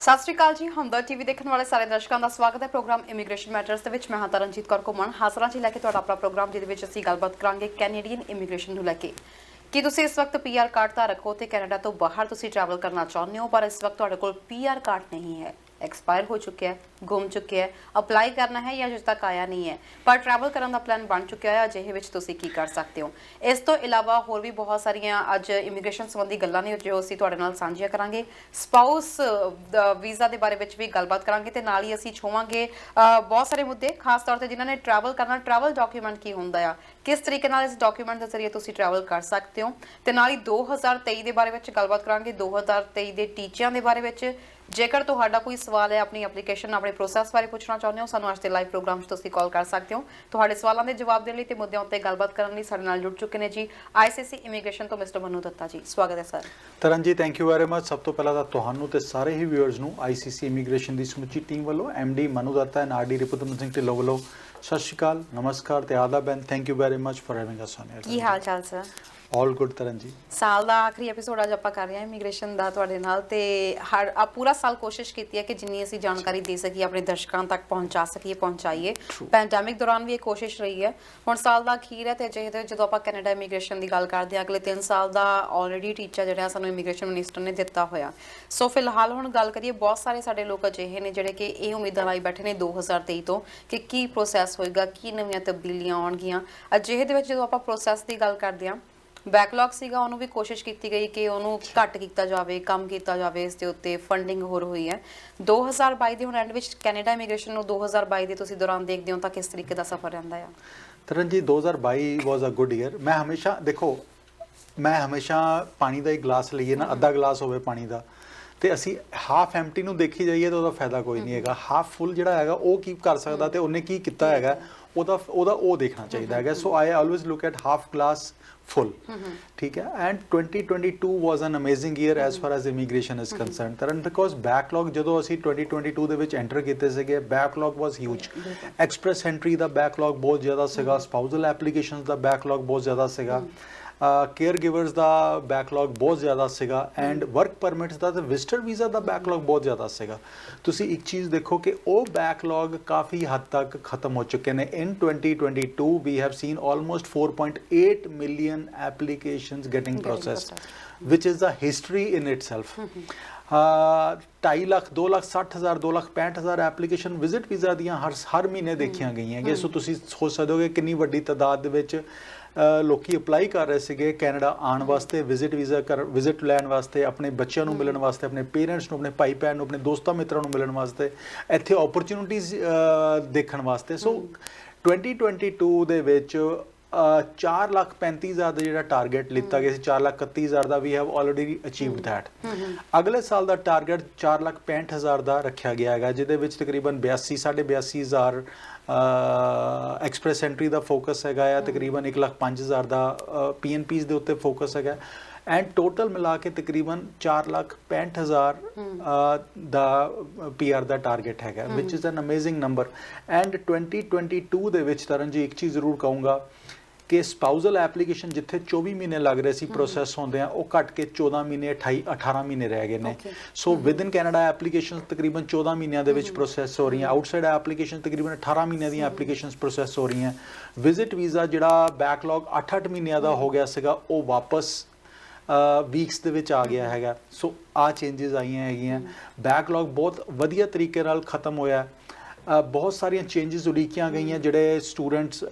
ਸਤਿ ਸ਼੍ਰੀ ਅਕਾਲ ਜੀ। ਹਮਦਰਦ ਟੀਵੀ ਦੇਖਣ ਵਾਲੇ ਸਾਰੇ ਦਰਸ਼ਕਾਂ ਦਾ ਸਵਾਗਤ ਹੈ ਪ੍ਰੋਗਰਾਮ ਇਮੀਗ੍ਰੇਸ਼ਨ ਮੈਟਰਸ ਦੇ ਵਿੱਚ। ਮੈਂ ਹਾਂ ਤਰਨਜੀਤ ਕੌਰ ਘੁੰਮਣ ਹਾਜ਼ਰਾਂ ਜੀ ਲੈ ਕੇ ਤੁਹਾਡਾ ਆਪਣਾ ਪ੍ਰੋਗਰਾਮ, ਜਿਹਦੇ ਵਿੱਚ ਅਸੀਂ ਗੱਲਬਾਤ ਕਰਾਂਗੇ ਕੈਨੇਡੀਅਨ ਇਮੀਗ੍ਰੇਸ਼ਨ ਨੂੰ ਲੈ ਕੇ। ਕੀ ਤੁਸੀਂ ਇਸ ਵਕਤ ਪੀਆਰ ਕਾਰਡ ਧਾਰਕ ਹੋ ਤੇ ਕੈਨੇਡਾ ਤੋਂ ਬਾਹਰ ਤੁਸੀਂ ਟਰੈਵਲ ਕਰਨਾ ਚਾਹੁੰਦੇ ਹੋ, ਪਰ ਇਸ ਵਕਤ ਤੁਹਾਡੇ ਕੋਲ ਪੀਆਰ ਕਾਰਡ ਨਹੀਂ ਹੈ, एक्सपायर हो चुके हैं, गुम चुके हैं, अप्लाई करना है या अजे तक आया नहीं है, पर ट्रैवल करने का प्लान बन चुका है, अजिहे विच तुसीं की कर सकते हो। इस तो इलावा होर भी बहुत सारिया अज इमीग्रेशन संबंधी गल्लां ने जो असीं तुहाडे नाल सांझियां करांगे। स्पाउस वीज़ा के बारे में भी गलबात करांगे ते नाल ही असीं छुवांगे बहुत सारे मुद्दे, खास तौर पर जिन्हां ने ट्रैवल करना, ट्रैवल डॉक्यूमेंट की हुंदा आ, किस तरीके नाल इस डॉक्यूमेंट के जरिए तुसीं ट्रैवल कर सकते हो, ते नाल ही 2023 के बारे में गलबात करांगे, 2023 के टीचिਆਂ के बारे में। जेकर तुहाडा कोई सवाल है, अपनी एप्लीकेशन, अपने प्रोसैस बारे पूछना चाਹੁੰਦੇ हो, ਸਾਨੂੰ ਅੱਜ ਦੇ ਲਾਈਵ ਪ੍ਰੋਗਰਾਮ 'ਚ ਤੁਸੀਂ ਕਾਲ ਕਰ ਸਕਦੇ ਹੋ। ਤੁਹਾਡੇ ਸਵਾਲਾਂ ਦੇ ਜਵਾਬ ਦੇਣ ਲਈ ਤੇ ਮੁੱਦਿਆਂ ਉੱਤੇ ਗੱਲਬਾਤ ਕਰਨ ਲਈ ਸਾਡੇ ਨਾਲ ਜੁੜ ਚੁੱਕੇ ਨੇ ਜੀ ਆਈਸੀਸੀ ਇਮੀਗ੍ਰੇਸ਼ਨ ਤੋਂ ਮਿਸਟਰ ਮਨੂ ਦੱਤਾ ਜੀ। ਸਵਾਗਤ ਹੈ ਸਰ। ਤਰਨ ਜੀ, ਥੈਂਕ ਯੂ ਵੈਰੀ ਮਚ। ਸਭ ਤੋਂ ਪਹਿਲਾਂ ਤਾਂ ਤੁਹਾਨੂੰ ਤੇ ਸਾਰੇ ਹੀ ਵਿਊਅਰਸ ਨੂੰ ਆਈਸੀਸੀ ਇਮੀਗ੍ਰੇਸ਼ਨ ਦੀ ਸਮੁੱਚੀ ਟੀਮ ਵੱਲੋਂ MD Manu Datta and RD Ripudaman Singh Dhillon ਵੱਲੋਂ ਸਤਿ ਸ਼੍ਰੀ ਅਕਾਲ, ਨਮਸਕਾਰ ਤੇ ਆਦਾਬ and thank you very much for having us on. ਕੀ ਹਾਲ ਚਾਲ ਸਰ? ਆਲ ਗੁੱਡ ਤਰਨ ਜੀ। ਸਾਲ ਦਾ ਆਖਰੀ ਐਪੀਸੋਡ ਅੱਜ ਆਪਾਂ ਕਰ ਰਹੇ ਹਾਂ ਇਮੀਗ੍ਰੇਸ਼ਨ ਦਾ ਤੁਹਾਡੇ ਨਾਲ, ਤੇ ਹਰ ਪੂਰਾ ਸਾਲ ਕੋਸ਼ਿਸ਼ ਕੀਤੀ ਹੈ ਕਿ ਜਿੰਨੀ ਅਸੀਂ ਜਾਣਕਾਰੀ ਦੇ ਸਕੀਏ ਆਪਣੇ ਦਰਸ਼ਕਾਂ ਤੱਕ ਪਹੁੰਚਾਈਏ। ਪੈਂਡੈਮਿਕ ਦੌਰਾਨ ਵੀ ਇਹ ਕੋਸ਼ਿਸ਼ ਰਹੀ ਹੈ। ਹੁਣ ਸਾਲ ਦਾ ਅਖੀਰ ਹੈ ਤੇ ਜਿਹਦੇ ਜਦੋਂ ਆਪਾਂ ਕੈਨੇਡਾ ਇਮੀਗ੍ਰੇਸ਼ਨ ਦੀ ਗੱਲ ਕਰਦੇ ਹਾਂ, ਅਗਲੇ 3 ਸਾਲ ਦਾ ਆਲਰੇਡੀ ਟੀਚਾ ਜਿਹੜਾ ਸਾਨੂੰ ਇਮੀਗ੍ਰੇਸ਼ਨ ਮਿਨਿਸਟਰ ਨੇ ਦਿੱਤਾ ਹੋਇਆ। ਸੋ ਫਿਲਹਾਲ ਹੁਣ ਗੱਲ ਕਰੀਏ, ਬਹੁਤ ਸਾਰੇ ਸਾਡੇ ਲੋਕ ਅਜਿਹੇ ਨੇ ਜਿਹੜੇ ਕਿ ਇਹ ਉਮੀਦਾਂ ਲਾਈ ਬੈਠੇ ਨੇ 2023 ਤੋਂ ਕਿ ਕੀ ਪ੍ਰੋਸੈਸ ਹੋਏਗਾ, ਕੀ ਨਵੀਆਂ ਤਬਦੀਲੀਆਂ ਆਉਣਗੀਆਂ। ਅਜਿਹੇ ਦੇ ਵਿੱਚ ਜਦੋਂ ਆਪਾਂ ਪ੍ਰੋਸੈਸ ਦੀ ਗੱਲ ਕਰਦੇ ਹਾਂ, ਬੈਕਲੌਗ ਸੀਗਾ, ਉਹਨੂੰ ਵੀ ਕੋਸ਼ਿਸ਼ ਕੀਤੀ ਗਈ ਕਿ ਉਹਨੂੰ ਘੱਟ ਕੀਤਾ ਜਾਵੇ, ਕੰਮ ਕੀਤਾ ਜਾਵੇ, ਇਸ ਦੇ ਉੱਤੇ ਫੰਡਿੰਗ ਹੋਰ ਹੋਈ ਹੈ। 2022 ਦੇ ਹੁਣ ਐਂਡ ਵਿੱਚ ਕੈਨੇਡਾ ਇਮੀਗ੍ਰੇਸ਼ਨ ਨੂੰ 2022 ਦੇ ਤੁਸੀਂ ਦੌਰਾਨ ਦੇਖਦੇ ਹੋ ਤਾਂ ਕਿਸ ਤਰੀਕੇ ਦਾ ਸਫ਼ਰ ਰਹਿੰਦਾ ਆ? ਤਰਨ ਜੀ, 2022 ਵਾਜ਼ ਅ ਗੁੱਡ ਈਅਰ। ਮੈਂ ਹਮੇਸ਼ਾ ਪਾਣੀ ਦਾ ਹੀ ਗਲਾਸ ਲਈਏ ਨਾ, ਅੱਧਾ ਗਲਾਸ ਹੋਵੇ ਪਾਣੀ ਦਾ, ਤੇ ਅਸੀਂ ਹਾਫ ਐਮਟੀ ਨੂੰ ਦੇਖੀ ਜਾਈਏ ਤਾਂ ਉਹਦਾ ਫਾਇਦਾ ਕੋਈ ਨਹੀਂ ਹੈਗਾ। ਹਾਫ ਫੁੱਲ ਜਿਹੜਾ ਹੈਗਾ ਉਹ ਕੀ ਕਰ ਸਕਦਾ ਤੇ ਉਹਨੇ ਕੀ ਕੀਤਾ ਹੈਗਾ ਉਹਦਾ ਉਹ ਦੇਖਣਾ ਚਾਹੀਦਾ ਹੈਗਾ। So I always look at half glass full, ठीक है। and 2022 was an amazing year as far as immigration is concerned, Taran, because backlog ਜਦੋਂ ਅਸੀਂ 2022 ਦੇ ਵਿੱਚ ਐਂਟਰ ਕੀਤੇ ਸੀਗੇ, backlog was huge। express entry the backlog ਬਹੁਤ ਜ਼ਿਆਦਾ ਸੀਗਾ, spousal applications ਦਾ backlog ਬਹੁਤ ਜ਼ਿਆਦਾ ਸੀਗਾ, ਕੇਅਰ ਗਿਵਰਸ ਦਾ ਬੈਕਲੌਗ ਬਹੁਤ ਜ਼ਿਆਦਾ ਸੀਗਾ, ਐਂਡ ਵਰਕ ਪਰਮਿਟਸ ਦਾ ਤੇ ਵਿਜ਼ਟਰ ਵੀਜ਼ਾ ਦਾ ਬੈਕਲੌਗ ਬਹੁਤ ਜ਼ਿਆਦਾ ਸੀਗਾ। ਤੁਸੀਂ ਇੱਕ ਚੀਜ਼ ਦੇਖੋ ਕਿ ਉਹ ਬੈਕਲੌਗ ਕਾਫੀ ਹੱਦ ਤੱਕ ਖਤਮ ਹੋ ਚੁੱਕੇ ਨੇ। In 2022 we have seen almost 4.8 million applications getting processed, which is a history in itself. 2.5 lakh 2,60,000 2,65,000 application visit visa ਦੀਆਂ ਹਰ ਮਹੀਨੇ ਦੇਖੀਆਂ ਗਈਆਂ ਹੈਗੀਆਂ। ਸੋ ਤੁਸੀਂ ਸੋਚ ਸਕਦੇ ਹੋ ਕਿ ਕਿੰਨੀ ਵੱਡੀ ਤਾਦਾਦ ਦੇ ਵਿੱਚ ਲੋਕੀ ਅਪਲਾਈ ਕਰ ਰਹੇ ਸੀਗੇ ਕੈਨੇਡਾ ਆਉਣ ਵਾਸਤੇ, ਵਿਜ਼ਿਟ ਲੈਣ ਵਾਸਤੇ, ਆਪਣੇ ਬੱਚਿਆਂ ਨੂੰ ਮਿਲਣ ਵਾਸਤੇ, ਆਪਣੇ ਪੇਰੈਂਟਸ ਨੂੰ, ਆਪਣੇ ਭਾਈ ਭੈਣ ਨੂੰ, ਆਪਣੇ ਦੋਸਤਾਂ ਮਿੱਤਰਾਂ ਨੂੰ ਮਿਲਣ ਵਾਸਤੇ, ਇੱਥੇ ਓਪਰਚੁਨਿਟੀਜ਼ ਦੇਖਣ ਵਾਸਤੇ। ਸੋ 2022 ਦੇ ਵਿੱਚ 4,35,000 ਦਾ ਜਿਹੜਾ ਟਾਰਗੇਟ ਲਿੱਤਾ ਗਿਆ ਸੀ, 4,31,000 ਦਾ, we have already achieved that. ਅਗਲੇ ਸਾਲ ਦਾ ਟਾਰਗੇਟ 4,65,000 ਦਾ ਰੱਖਿਆ ਗਿਆ ਹੈਗਾ, ਜਿਹਦੇ ਵਿੱਚ ਤਕਰੀਬਨ 82,000 ਐਕਸਪ੍ਰੈਸ ਐਂਟਰੀ ਦਾ ਫੋਕਸ ਹੈਗਾ ਆ, ਤਕਰੀਬਨ 1,05,000 ਦਾ PNPs ਦੇ ਉੱਤੇ ਫੋਕਸ ਹੈਗਾ, ਐਂਡ ਟੋਟਲ ਮਿਲਾ ਕੇ ਤਕਰੀਬਨ 4,65,000 ਦਾ PR ਦਾ ਟਾਰਗੇਟ ਹੈਗਾ, which is an amazing number. And 2022 ਦੇ ਵਿੱਚ ਤਰਨ ਜੀ ਇੱਕ ਚੀਜ਼ ਜ਼ਰੂਰ ਕਹੂੰਗਾ ਕਿ ਸਪਾਊਜ਼ਲ ਐਪਲੀਕੇਸ਼ਨ ਜਿੱਥੇ 24 ਮਹੀਨੇ ਲੱਗ ਰਹੇ ਸੀ ਪ੍ਰੋਸੈਸ ਹੁੰਦੇ ਆ, ਉਹ ਘੱਟ ਕੇ 14 ਮਹੀਨੇ 18 ਮਹੀਨੇ ਰਹਿ ਗਏ ਨੇ। ਸੋ ਵਿਦ ਇਨ ਕੈਨੇਡਾ ਐਪਲੀਕੇਸ਼ਨ ਤਕਰੀਬਨ 14 ਮਹੀਨਿਆਂ ਦੇ ਵਿੱਚ ਪ੍ਰੋਸੈਸ ਹੋ ਰਹੀਆਂ, ਆਊਟਸਾਈਡ ਐਪਲੀਕੇਸ਼ਨ ਤਕਰੀਬਨ 18 ਮਹੀਨਿਆਂ ਦੀਆਂ ਐਪਲੀਕੇਸ਼ਨਸ ਪ੍ਰੋਸੈਸ ਹੋ ਰਹੀਆਂ। ਵਿਜ਼ਿਟ ਵੀਜ਼ਾ ਜਿਹੜਾ ਬੈਕਲੌਗ 8 ਮਹੀਨਿਆਂ ਦਾ ਹੋ ਗਿਆ ਸੀਗਾ, ਉਹ ਵਾਪਸ ਵੀਕਸ ਦੇ ਵਿੱਚ ਆ ਗਿਆ ਹੈਗਾ। ਸੋ ਆਹ ਚੇਂਜਸ ਆਈਆਂ ਹੈਗੀਆਂ। ਬੈਕਲੌਗ ਬਹੁਤ ਵਧੀਆ ਤਰੀਕੇ ਨਾਲ ਖਤਮ ਹੋਇਆ। ਬਹੁਤ ਸਾਰੀਆਂ ਚੇਂਜਸ ਉਲੀਕੀਆਂ ਗਈਆਂ। ਜਿਹੜੇ ਸਟੂਡੈਂਟਸ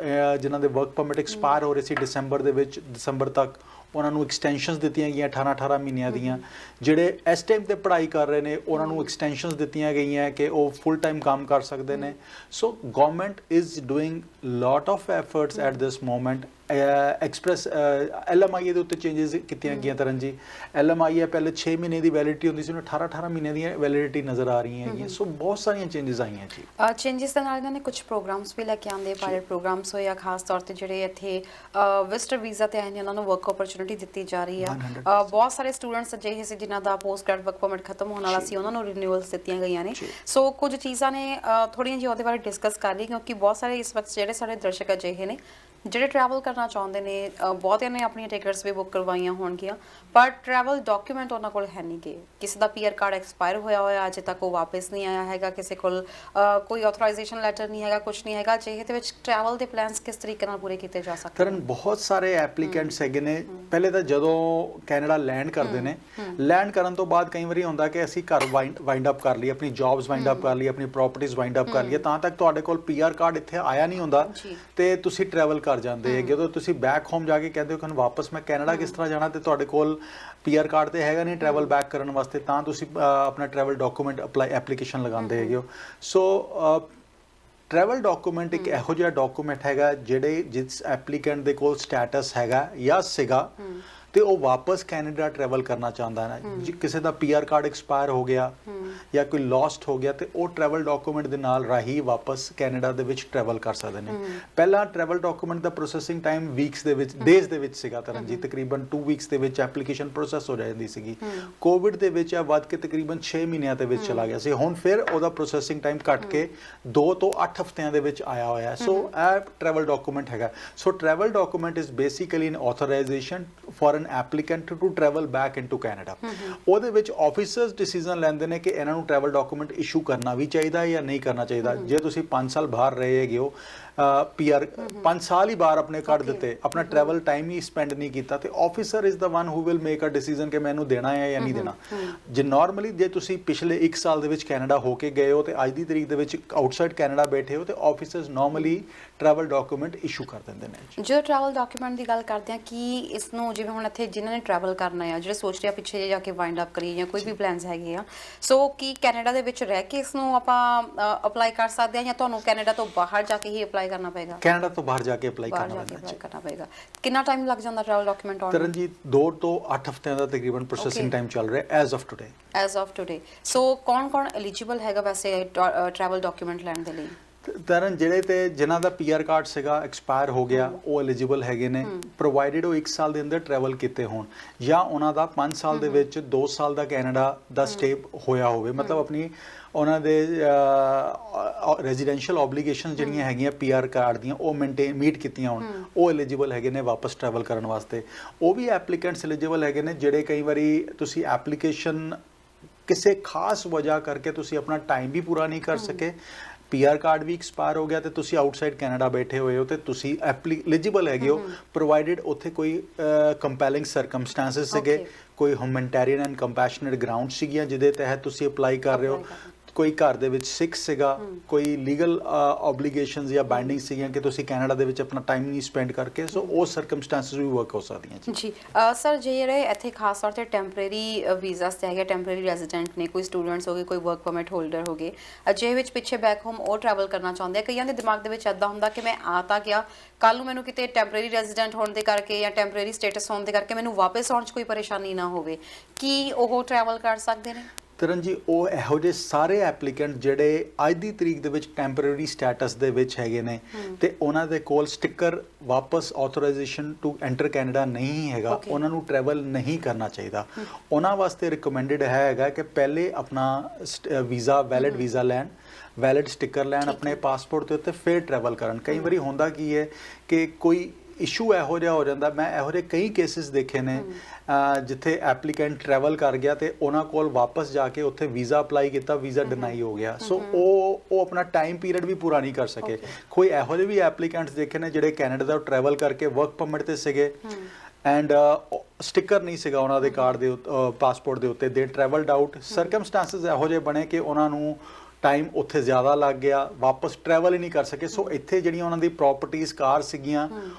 ਜਿਨ੍ਹਾਂ ਦੇ ਵਰਕ ਪਰਮਿਟ ਐਕਸਪਾਇਰ ਹੋ ਰਹੇ ਸੀ ਦਸੰਬਰ ਤੱਕ, ਉਹਨਾਂ ਨੂੰ ਐਕਸਟੈਂਸ਼ਨਸ ਦਿੱਤੀਆਂ ਗਈਆਂ 18 ਮਹੀਨਿਆਂ ਦੀਆਂ। ਜਿਹੜੇ ਇਸ ਟਾਈਮ 'ਤੇ ਪੜ੍ਹਾਈ ਕਰ ਰਹੇ ਨੇ ਉਹਨਾਂ ਨੂੰ ਐਕਸਟੈਂਸ਼ਨਸ ਦਿੱਤੀਆਂ ਗਈਆਂ ਕਿ ਉਹ ਫੁੱਲ ਟਾਈਮ ਕੰਮ ਕਰ ਸਕਦੇ ਨੇ। So government is doing lot of efforts at this moment. Express LMIA ਦੇ ਉੱਤੇ ਚੇਂਜਸ ਕੀਤੀਆਂ ਗਈਆਂ ਤਰਨ ਜੀ। LMIA ਪਹਿਲੇ 6 ਮਹੀਨੇ ਦੀ ਵੈਲਿਡਿਟੀ ਹੁੰਦੀ ਸੀ, ਹੁਣ 18 ਮਹੀਨੇ ਦੀਆਂ ਵੈਲਿਡਿਟੀ ਨਜ਼ਰ ਆ ਰਹੀਆਂ ਹੈਗੀਆਂ। ਸੋ ਬਹੁਤ ਸਾਰੀਆਂ ਚੇਂਜਸ ਆਈਆਂ ਜੀ। ਚੇਂਜਸ ਦੇ ਨਾਲ ਇਹਨਾਂ ਨੇ ਕੁਝ ਪ੍ਰੋਗਰਾਮਸ ਵੀ ਲੈ ਕੇ ਆਉਂਦੇ, ਪਾਇਲਟ ਪ੍ਰੋਗਰਾਮਸ ਹੋਏ ਆ, ਖਾਸ ਤੌਰ 'ਤੇ ਜਿਹੜੇ ਇੱਥੇ ਵਿਜ਼ਟਰ ਵੀਜ਼ਾ 'ਤੇ ਆਏ ਨੇ ਉਹਨਾਂ ਨੂੰ ਵਰਕ ਓਪਰਚੁਨਿਟੀ ਦਿੱਤੀ ਜਾ ਰਹੀ ਆ। ਬਹੁਤ ਸਾਰੇ ਸਟੂਡੈਂਟਸ ਅਜਿਹੇ ਸੀ ਜਿਨ੍ਹਾਂ ਦਾ ਪੋਸਟ ਗ੍ਰੈਜੂਏਟ ਵਰਕ ਪਰਮਿਟ ਖਤਮ ਹੋਣ ਵਾਲਾ ਸੀ, ਉਹਨਾਂ ਨੂੰ ਰਿਨਿਊਅਲਸ ਦਿੱਤੀਆਂ ਗਈਆਂ ਨੇ। ਸੋ ਕੁਝ ਚੀਜ਼ਾਂ ਨੇ ਥੋੜ੍ਹੀਆਂ ਜਿਹੀਆਂ ਉਹਦੇ ਬਾਰੇ ਡਿਸਕਸ ਕਰ ਲਈ, ਕਿਉਂਕਿ ਬਹੁਤ ਸਾਰੇ ਇਸ ਵਕਤ ਜਿਹੜੇ ਸਾਡੇ ਦਰਸ਼ਕ ਅਜਿਹੇ ਨੇ ਜਿਹੜੇ ਟਰੈਵਲ ਕਰਨਾ ਚਾਹੁੰਦੇ ਨੇ ਬਹੁਤਿਆਂ ਨੇ ਆਪਣੀਆਂ ਟਿਕਟਸ ਵੀ ਬੁੱਕ ਕਰਵਾਈਆਂ ਹੋਣਗੀਆਂ, ਪਰ ਟਰੈਵਲ ਡਾਕੂਮੈਂਟ ਉਹਨਾਂ ਕੋਲ ਹੈ ਨਹੀਂ ਗੇ। ਕਿਸੇ ਦਾ ਪੀਆਰ ਕਾਰਡ ਐਕਸਪਾਇਰ ਹੋਇਆ ਅਜੇ ਤੱਕ ਉਹ ਵਾਪਸ ਨਹੀਂ ਆਇਆ ਹੈਗਾ, ਕਿਸੇ ਕੋਲ ਕੋਈ ਆਥੋਰਾਈਜੇਸ਼ਨ ਲੈਟਰ ਨਹੀਂ ਹੈਗਾ, ਕੁਝ ਨਹੀਂ ਹੈਗਾ। ਜਿਹੇ ਦੇ ਵਿੱਚ ਟਰੈਵਲ ਦੇ ਪਲਾਨਸ ਕਿਸ ਤਰੀਕੇ ਨਾਲ ਪੂਰੇ ਕੀਤੇ ਜਾ ਸਕਦੇ ਕਰਨ ਬਹੁਤ ਸਾਰੇ ਐਪਲੀਕੈਂਟਸ ਹੈਗੇ ਨੇ। ਪਹਿਲੇ ਤਾਂ ਜਦੋਂ ਕੈਨੇਡਾ ਲੈਂਡ ਕਰਦੇ ਨੇ, ਲੈਂਡ ਕਰਨ ਤੋਂ ਬਾਅਦ ਕਈ ਵਾਰੀ ਹੁੰਦਾ ਕਿ ਅਸੀਂ ਘਰ ਵਾਈਂਡ ਅਪ ਕਰ ਲਈ, ਆਪਣੀ ਜੌਬਸ ਵਾਈਂਡ ਅਪ ਕਰ ਲਈ, ਆਪਣੀ ਪ੍ਰਾਪਰਟੀਆਂ ਵਾਈਂਡ ਅਪ ਕਰ ਲਈ, ਤਾਂ ਤੱਕ ਤੁਹਾਡੇ ਕੋਲ ਪੀਆਰ ਕਾਰਡ ਇੱਥੇ ਆਇਆ ਨਹੀਂ ਹੁੰਦਾ ਤੇ ਤੁਸੀਂ ਟਰੈਵਲ ਕਰ ਜਾਂਦੇ ਹੈਗੇ। ਜਦੋਂ ਤੁਸੀਂ ਬੈਕ ਹੋਮ ਜਾ ਕੇ ਕਹਿੰਦੇ ਹੋ ਕਿ ਵਾਪਸ ਮੈਂ ਕੈਨੇਡਾ ਕਿਸ ਤਰ੍ਹਾਂ ਜਾਣਾ, ਤੇ ਤੁਹਾਡੇ ਕੋਲ ਪੀਆਰ ਕਾਰਡ ਤੇ ਹੈਗਾ ਨਹੀਂ ਟਰੈਵਲ ਬੈਕ ਕਰਨ ਵਾਸਤੇ, ਤਾਂ ਤੁਸੀਂ ਆਪਣਾ ਟਰੈਵਲ ਡਾਕੂਮੈਂਟ ਐਪਲੀਕੇਸ਼ਨ ਲਗਾਉਂਦੇ ਹੈਗੇ ਹੋ। ਸੋ ਟਰੈਵਲ ਡਾਕੂਮੈਂਟ ਇੱਕ ਇਹੋ ਜਿਹਾ ਡਾਕੂਮੈਂਟ ਹੈਗਾ ਜਿਸ ਐਪਲੀਕੈਂਟ ਦੇ ਕੋਲ ਸਟੇਟਸ ਹੈਗਾ ਜਾਂ ਸੀਗਾ ਤੇ ਉਹ ਵਾਪਸ ਕੈਨੇਡਾ ਟਰੈਵਲ ਕਰਨਾ ਚਾਹੁੰਦਾ ਹੈ। ਕਿਸੇ ਦਾ ਪੀਆਰ ਕਾਰਡ ਐਕਸਪਾਇਰ ਹੋ ਗਿਆ ਜਾਂ ਕੋਈ ਲੌਸਟ ਹੋ ਗਿਆ ਤੇ ਉਹ ਟਰੈਵਲ ਡਾਕੂਮੈਂਟ ਦੇ ਨਾਲ ਰਾਹੀਂ ਵਾਪਸ ਕੈਨੇਡਾ ਦੇ ਵਿੱਚ ਟਰੈਵਲ ਕਰ ਸਕਦੇ ਨੇ। ਪਹਿਲਾਂ ਟਰੈਵਲ ਡਾਕੂਮੈਂਟ ਦਾ ਪ੍ਰੋਸੈਸਿੰਗ ਟਾਈਮ ਵੀਕਸ ਦੇ ਵਿੱਚ, ਡੇਜ਼ ਦੇ ਵਿੱਚ ਸੀਗਾ ਤਰਨਜੀਤ, ਤਕਰੀਬਨ 2 ਵੀਕਸ ਦੇ ਵਿੱਚ ਐਪਲੀਕੇਸ਼ਨ ਪ੍ਰੋਸੈਸ ਹੋ ਜਾਂਦੀ ਸੀਗੀ। ਕੋਵਿਡ ਦੇ ਵਿੱਚ ਇਹ ਵੱਧ ਕੇ ਤਕਰੀਬਨ 6 ਮਹੀਨਿਆਂ ਦੇ ਵਿੱਚ ਚਲਾ ਗਿਆ ਸੀ। ਹੁਣ ਫਿਰ ਉਹਦਾ ਪ੍ਰੋਸੈਸਿੰਗ ਟਾਈਮ ਘਟ ਕੇ 2 ਤੋਂ 8 ਹਫ਼ਤਿਆਂ ਦੇ ਵਿੱਚ ਆਇਆ ਹੋਇਆ। ਸੋ ਇਹ ਟਰੈਵਲ ਡਾਕੂਮੈਂਟ ਹੈਗਾ। So travel document is basically an authorization for an applicant to travel back into Canada. ਉਹਦੇ ਵਿੱਚ ਆਫਿਸਰਸ ਡਿਸੀਜਨ ਲੈਂਦੇ ਨੇ ਕਿ ਇਹਨਾਂ ਨੂੰ ਟਰੈਵਲ ਡਾਕੂਮੈਂਟ ਇਸ਼ੂ ਕਰਨਾ ਵੀ ਚਾਹੀਦਾ ਜਾਂ ਨਹੀਂ ਕਰਨਾ ਚਾਹੀਦਾ। ਜੇ ਤੁਸੀਂ 5 ਸਾਲ ਬਾਹਰ ਰਹੇ ਹੈਗੇ ਹੋ, ਪੀਆਰ 5 ਸਾਲ ਹੀ ਬਾਹਰ ਆਪਣੇ ਕੱਢ ਦਿੱਤੇ, ਆਪਣਾ ਟਰੈਵਲ ਟਾਈਮ ਹੀ ਸਪੈਂਡ ਨਹੀਂ ਕੀਤਾ, ਤੇ officer is the one who will make a decision ਕਿ ਮੈਨੂੰ ਦੇਣਾ ਹੈ ਜਾਂ ਨਹੀਂ ਦੇਣਾ। ਜੇ ਨਾਰਮਲੀ ਜੇ ਤੁਸੀਂ ਪਿਛਲੇ 1 ਸਾਲ ਦੇ ਵਿੱਚ ਕੈਨੇਡਾ ਹੋ ਕੇ ਗਏ ਹੋ ਤੇ ਅੱਜ ਦੀ ਤਰੀਕ ਦੇ ਵਿੱਚ ਆਊਟਸਾਈਡ ਕੈਨੇਡਾ ਬੈਠੇ ਹੋ, ਤੇ officers normally travel document issue ਕਰ ਦਿੰਦੇ ਨੇ। ਜਦੋਂ ਟਰੈਵਲ ਡਾਕੂਮੈਂਟ ਦੀ ਗੱਲ ਕਰਦੇ ਹਾਂ, ਕੀ ਇਸ ਨੂੰ ਜਿਵੇਂ ਹੁਣ ਇੱਥੇ ਜਿਨ੍ਹਾਂ ਨੇ ਟਰੈਵਲ ਕਰਨਾ ਆ, ਜਿਹੜੇ ਸੋਚ ਰਹੇ ਆ ਪਿੱਛੇ ਜਾ ਕੇ ਵਾਈਂਡ ਅਪ ਕਰੀਏ ਜਾਂ ਕੋਈ ਵੀ ਪਲਾਨਸ ਹੈਗੇ ਆ, ਸੋ ਕੀ ਕੈਨੇਡਾ ਦੇ ਵਿੱਚ ਰਹਿ ਕੇ ਇਸ ਨੂੰ ਆਪਾਂ ਅਪਲਾਈ ਕਰ ਸਕਦੇ ਹਾਂ ਜਾਂ ਤੁਹਾਨੂੰ ਕੈਨੇਡਾ ਤੋਂ ਬਾਹਰ ਜਾ ਕੇ ਹੀ ਅਪਲਾਈ ਕਰਨਾ ਪਏਗਾ? ਕੈਨੇਡਾ ਤੋਂ ਬਾਹਰ ਜਾ ਕੇ ਅਪਲਾਈ ਕਰਨਾ ਪਏਗਾ। ਕਿੰਨਾ ਟਾਈਮ ਲੱਗ ਜਾਂਦਾ ਟਰੈਵਲ ਡਾਕੂਮੈਂਟ ਆਉਣ ਨੂੰ? ਤਰਨਜੀਤ 2 ਤੋਂ 8 ਹਫ਼ਤਿਆਂ ਦਾ ਤਕਰੀਬਨ ਪ੍ਰੋਸੈਸਿੰਗ ਟਾਈਮ ਚੱਲ ਰਿਹਾ as of today. As of today. So ਕੌਣ ਐਲੀਜੀਬਲ ਹੈਗਾ ਵੈਸੇ ਟਰੈਵਲ ਡਾਕੂਮੈਂਟ ਲੈਣ ਦੇ ਲਈ? ਤਰਨ ਜਿਨ੍ਹਾਂ ਦਾ ਪੀਆਰ ਕਾਰਡ ਸੀਗਾ ਐਕਸਪਾਇਰ ਹੋ ਗਿਆ, ਉਹ ਐਲੀਜੀਬਲ ਹੈਗੇ ਨੇ, ਪ੍ਰੋਵਾਈਡਡ ਉਹ 1 ਸਾਲ ਦੇ ਅੰਦਰ ਟਰੈਵਲ ਕੀਤੇ ਹੋਣ ਜਾਂ ਉਹਨਾਂ ਦਾ 5 ਸਾਲ ਦੇ ਵਿੱਚ 2 ਸਾਲ ਦਾ ਕੈਨੇਡਾ ਦਾ ਸਟੇ ਹੋਇਆ ਹੋਵੇ। ਮਤਲਬ ਆਪਣੀ ਉਹਨਾਂ ਦੇ ਰੈਜ਼ੀਡੈਂਸ਼ੀਅਲ ਓਬਲੀਗੇਸ਼ਨ ਜਿਹੜੀਆਂ ਹੈਗੀਆਂ ਪੀਆਰ ਕਾਰਡ ਦੀਆਂ, ਉਹ ਮੀਟ ਕੀਤੀਆਂ ਹੋਣ, ਉਹ ਐਲੀਜੀਬਲ ਹੈਗੇ ਨੇ ਵਾਪਸ ਟਰੈਵਲ ਕਰਨ ਵਾਸਤੇ। ਉਹ ਵੀ ਐਪਲੀਕੈਂਟਸ ਐਲੀਜੀਬਲ ਹੈਗੇ ਨੇ ਜਿਹੜੇ ਕਈ ਵਾਰੀ ਤੁਸੀਂ ਐਪਲੀਕੇਸ਼ਨ ਕਿਸੇ ਖਾਸ ਵਜ੍ਹਾ ਕਰਕੇ ਤੁਸੀਂ ਆਪਣਾ ਟਾਈਮ ਵੀ ਪੂਰਾ ਨਹੀਂ ਕਰ ਸਕੇ, ਪੀਆਰ ਕਾਰਡ ਵੀ ਐਕਸਪਾਇਰ ਹੋ ਗਿਆ ਤੇ ਤੁਸੀਂ ਆਊਟਸਾਈਡ ਕੈਨੇਡਾ ਬੈਠੇ ਹੋਏ ਹੋ ਤੇ ਤੁਸੀਂ ਐਲੀਜੀਬਲ ਹੈਗੇ ਹੋ, ਪ੍ਰੋਵਾਈਡਡ ਉੱਥੇ ਕੋਈ ਕੰਪੈਲਿੰਗ ਸਰਕਮਸਟੈਂਸਸ ਸੀਗੇ, ਕੋਈ ਹਿਊਮੈਨਿਟੇਰੀਅਨ ਐਂਡ ਕੰਪੈਸ਼ਨੇਟ ਗਰਾਊਂਡ ਸੀਗੀਆਂ ਜਿਹਦੇ ਤਹਿਤ ਤੁਸੀਂ ਅਪਲਾਈ ਕਰ ਰਹੇ ਹੋ, ਕੋਈ ਘਰ ਦੇ ਵਿੱਚ ਸਿੱਖ ਸੀਗਾ, ਕੋਈ ਲੀਗਲ ਓਬਲੀਗੇਸ਼ਨਸ ਜਾਂ ਬਾਈਂਡਿੰਗ ਸੀਗੀਆਂ ਕਿ ਤੁਸੀਂ ਕੈਨੇਡਾ ਦੇ ਵਿੱਚ ਆਪਣਾ ਟਾਈਮ ਨਹੀਂ ਸਪੈਂਡ ਕਰਕੇ, ਸੋ ਉਹ ਸਰਕਮਸਟੈਂਸਸ ਵੀ ਵਰਕ ਹੋ ਸਕਦੀਆਂ ਜੀ। ਸਰ ਜਿਹੜੇ ਇੱਥੇ ਖਾਸ ਤੌਰ ਤੇ ਟੈਂਪਰੇਰੀ ਵੀਜ਼ਾਸ ਤੇ ਹੈਗੇ, ਟੈਂਪਰੇਰੀ ਰੈਜ਼ੀਡੈਂਟ ਨੇ, ਕੋਈ ਸਟੂਡੈਂਟਸ ਹੋ ਗਏ, ਕੋਈ ਵਰਕ ਪਰਮਿਟ ਹੋਲਡਰ ਹੋ ਗਏ, ਅਜਿਹੇ ਵਿੱਚ ਪਿੱਛੇ ਬੈਕ ਹੋਮ ਉਹ ਟਰੈਵਲ ਕਰਨਾ ਚਾਹੁੰਦੇ ਆ, ਕਈਆਂ ਦੇ ਦਿਮਾਗ ਦੇ ਵਿੱਚ ਇੱਦਾਂ ਹੁੰਦਾ ਕਿ ਮੈਂ ਆ ਤਾਂ ਗਿਆ, ਕੱਲ ਨੂੰ ਮੈਨੂੰ ਕਿਤੇ ਟੈਂਪਰੇਰੀ ਰੈਜ਼ੀਡੈਂਟ ਹੋਣ ਦੇ ਕਰਕੇ ਜਾਂ ਟੈਂਪਰੇਰੀ ਸਟੇਟਸ ਹੋਣ ਦੇ ਕਰਕੇ ਮੈਨੂੰ ਵਾਪਸ ਆਉਣ 'ਚ ਕੋਈ ਪਰੇਸ਼ਾਨੀ ਨਾ ਹੋਵੇ, ਕੀ ਉਹ ਟਰੈਵਲ ਕਰ ਸਕਦੇ ਨੇ? ਤਰਨ ਜੀ, ਉਹ ਇਹੋ ਜਿਹੇ ਸਾਰੇ ਐਪਲੀਕੈਂਟ ਜਿਹੜੇ ਅੱਜ ਦੀ ਤਰੀਕ ਦੇ ਵਿੱਚ ਟੈਂਪਰੇਰੀ ਸਟੇਟਸ ਦੇ ਵਿੱਚ ਹੈਗੇ ਨੇ ਤੇ ਉਹਨਾਂ ਦੇ ਕੋਲ ਸਟicker ਵਾਪਸ ਆਥੋਰਾਈਜੇਸ਼ਨ ਟੂ ਐਂਟਰ ਕੈਨੇਡਾ ਨਹੀਂ ਹੈਗਾ, ਉਹਨਾਂ ਨੂੰ ਟਰੈਵਲ ਨਹੀਂ ਕਰਨਾ ਚਾਹੀਦਾ। ਉਹਨਾਂ ਵਾਸਤੇ ਰਿਕਮੈਂਡਡ ਹੈਗਾ ਕਿ ਪਹਿਲੇ ਆਪਣਾ ਵੀਜ਼ਾ, ਵੈਲਿਡ ਵੀਜ਼ਾ ਲੈਣ, ਵੈਲਿਡ ਸਟicker ਲੈਣ ਆਪਣੇ ਪਾਸਪੋਰਟ ਦੇ ਉੱਤੇ, ਫਿਰ ਟਰੈਵਲ ਕਰਨ। ਕਈ ਵਾਰੀ ਹੁੰਦਾ ਕੀ ਹੈ ਕਿ ਕੋਈ ਇਸ਼ੂ ਇਹੋ ਜਿਹਾ ਹੋ ਜਾਂਦਾ, ਮੈਂ ਇਹੋ ਜਿਹੇ ਕਈ ਕੇਸਿਸ ਦੇਖੇ ਨੇ ਜਿੱਥੇ ਐਪਲੀਕੈਂਟ ਟਰੈਵਲ ਕਰ ਗਿਆ ਤੇ ਉਹਨਾਂ ਕੋਲ ਵਾਪਸ ਜਾ ਕੇ ਉੱਥੇ ਵੀਜ਼ਾ ਅਪਲਾਈ ਕੀਤਾ, ਵੀਜ਼ਾ ਡਿਨਾਈ ਹੋ ਗਿਆ, ਸੋ ਉਹ ਆਪਣਾ ਟਾਈਮ ਪੀਰੀਅਡ ਵੀ ਪੂਰਾ ਨਹੀਂ ਕਰ ਸਕੇ। ਕੋਈ ਇਹੋ ਜਿਹੇ ਵੀ ਐਪਲੀਕੈਂਟਸ ਦੇਖੇ ਨੇ ਜਿਹੜੇ ਕੈਨੇਡਾ ਤੋਂ ਟਰੈਵਲ ਕਰਕੇ ਵਰਕ ਪਰਮਿਟ ਤੇ ਸੀਗੇ ਐਂਡ ਸਟicker ਨਹੀਂ ਸੀਗਾ ਉਹਨਾਂ ਦੇ ਕਾਰਡ ਦੇ ਪਾਸਪੋਰਟ ਦੇ ਉੱਤੇ, ਦੇ ਟਰੈਵਲਡ ਆਊਟ, ਸਰਕਮਸਟੈਂਸਸ ਇਹੋ ਜਿਹੇ ਬਣੇ ਕਿ ਉਹਨਾਂ ਨੂੰ ਟਾਈਮ ਉੱਥੇ ਜ਼ਿਆਦਾ ਲੱਗ ਗਿਆ, ਵਾਪਸ ਟਰੈਵਲ ਹੀ ਨਹੀਂ ਕਰ ਸਕੇ। ਸੋ ਇੱਥੇ ਜਿਹੜੀਆਂ ਉਹਨਾਂ ਦੀ ਪ੍ਰੋਪਰਟੀਜ਼, ਕਾਰ ਸੀਗੀਆਂ,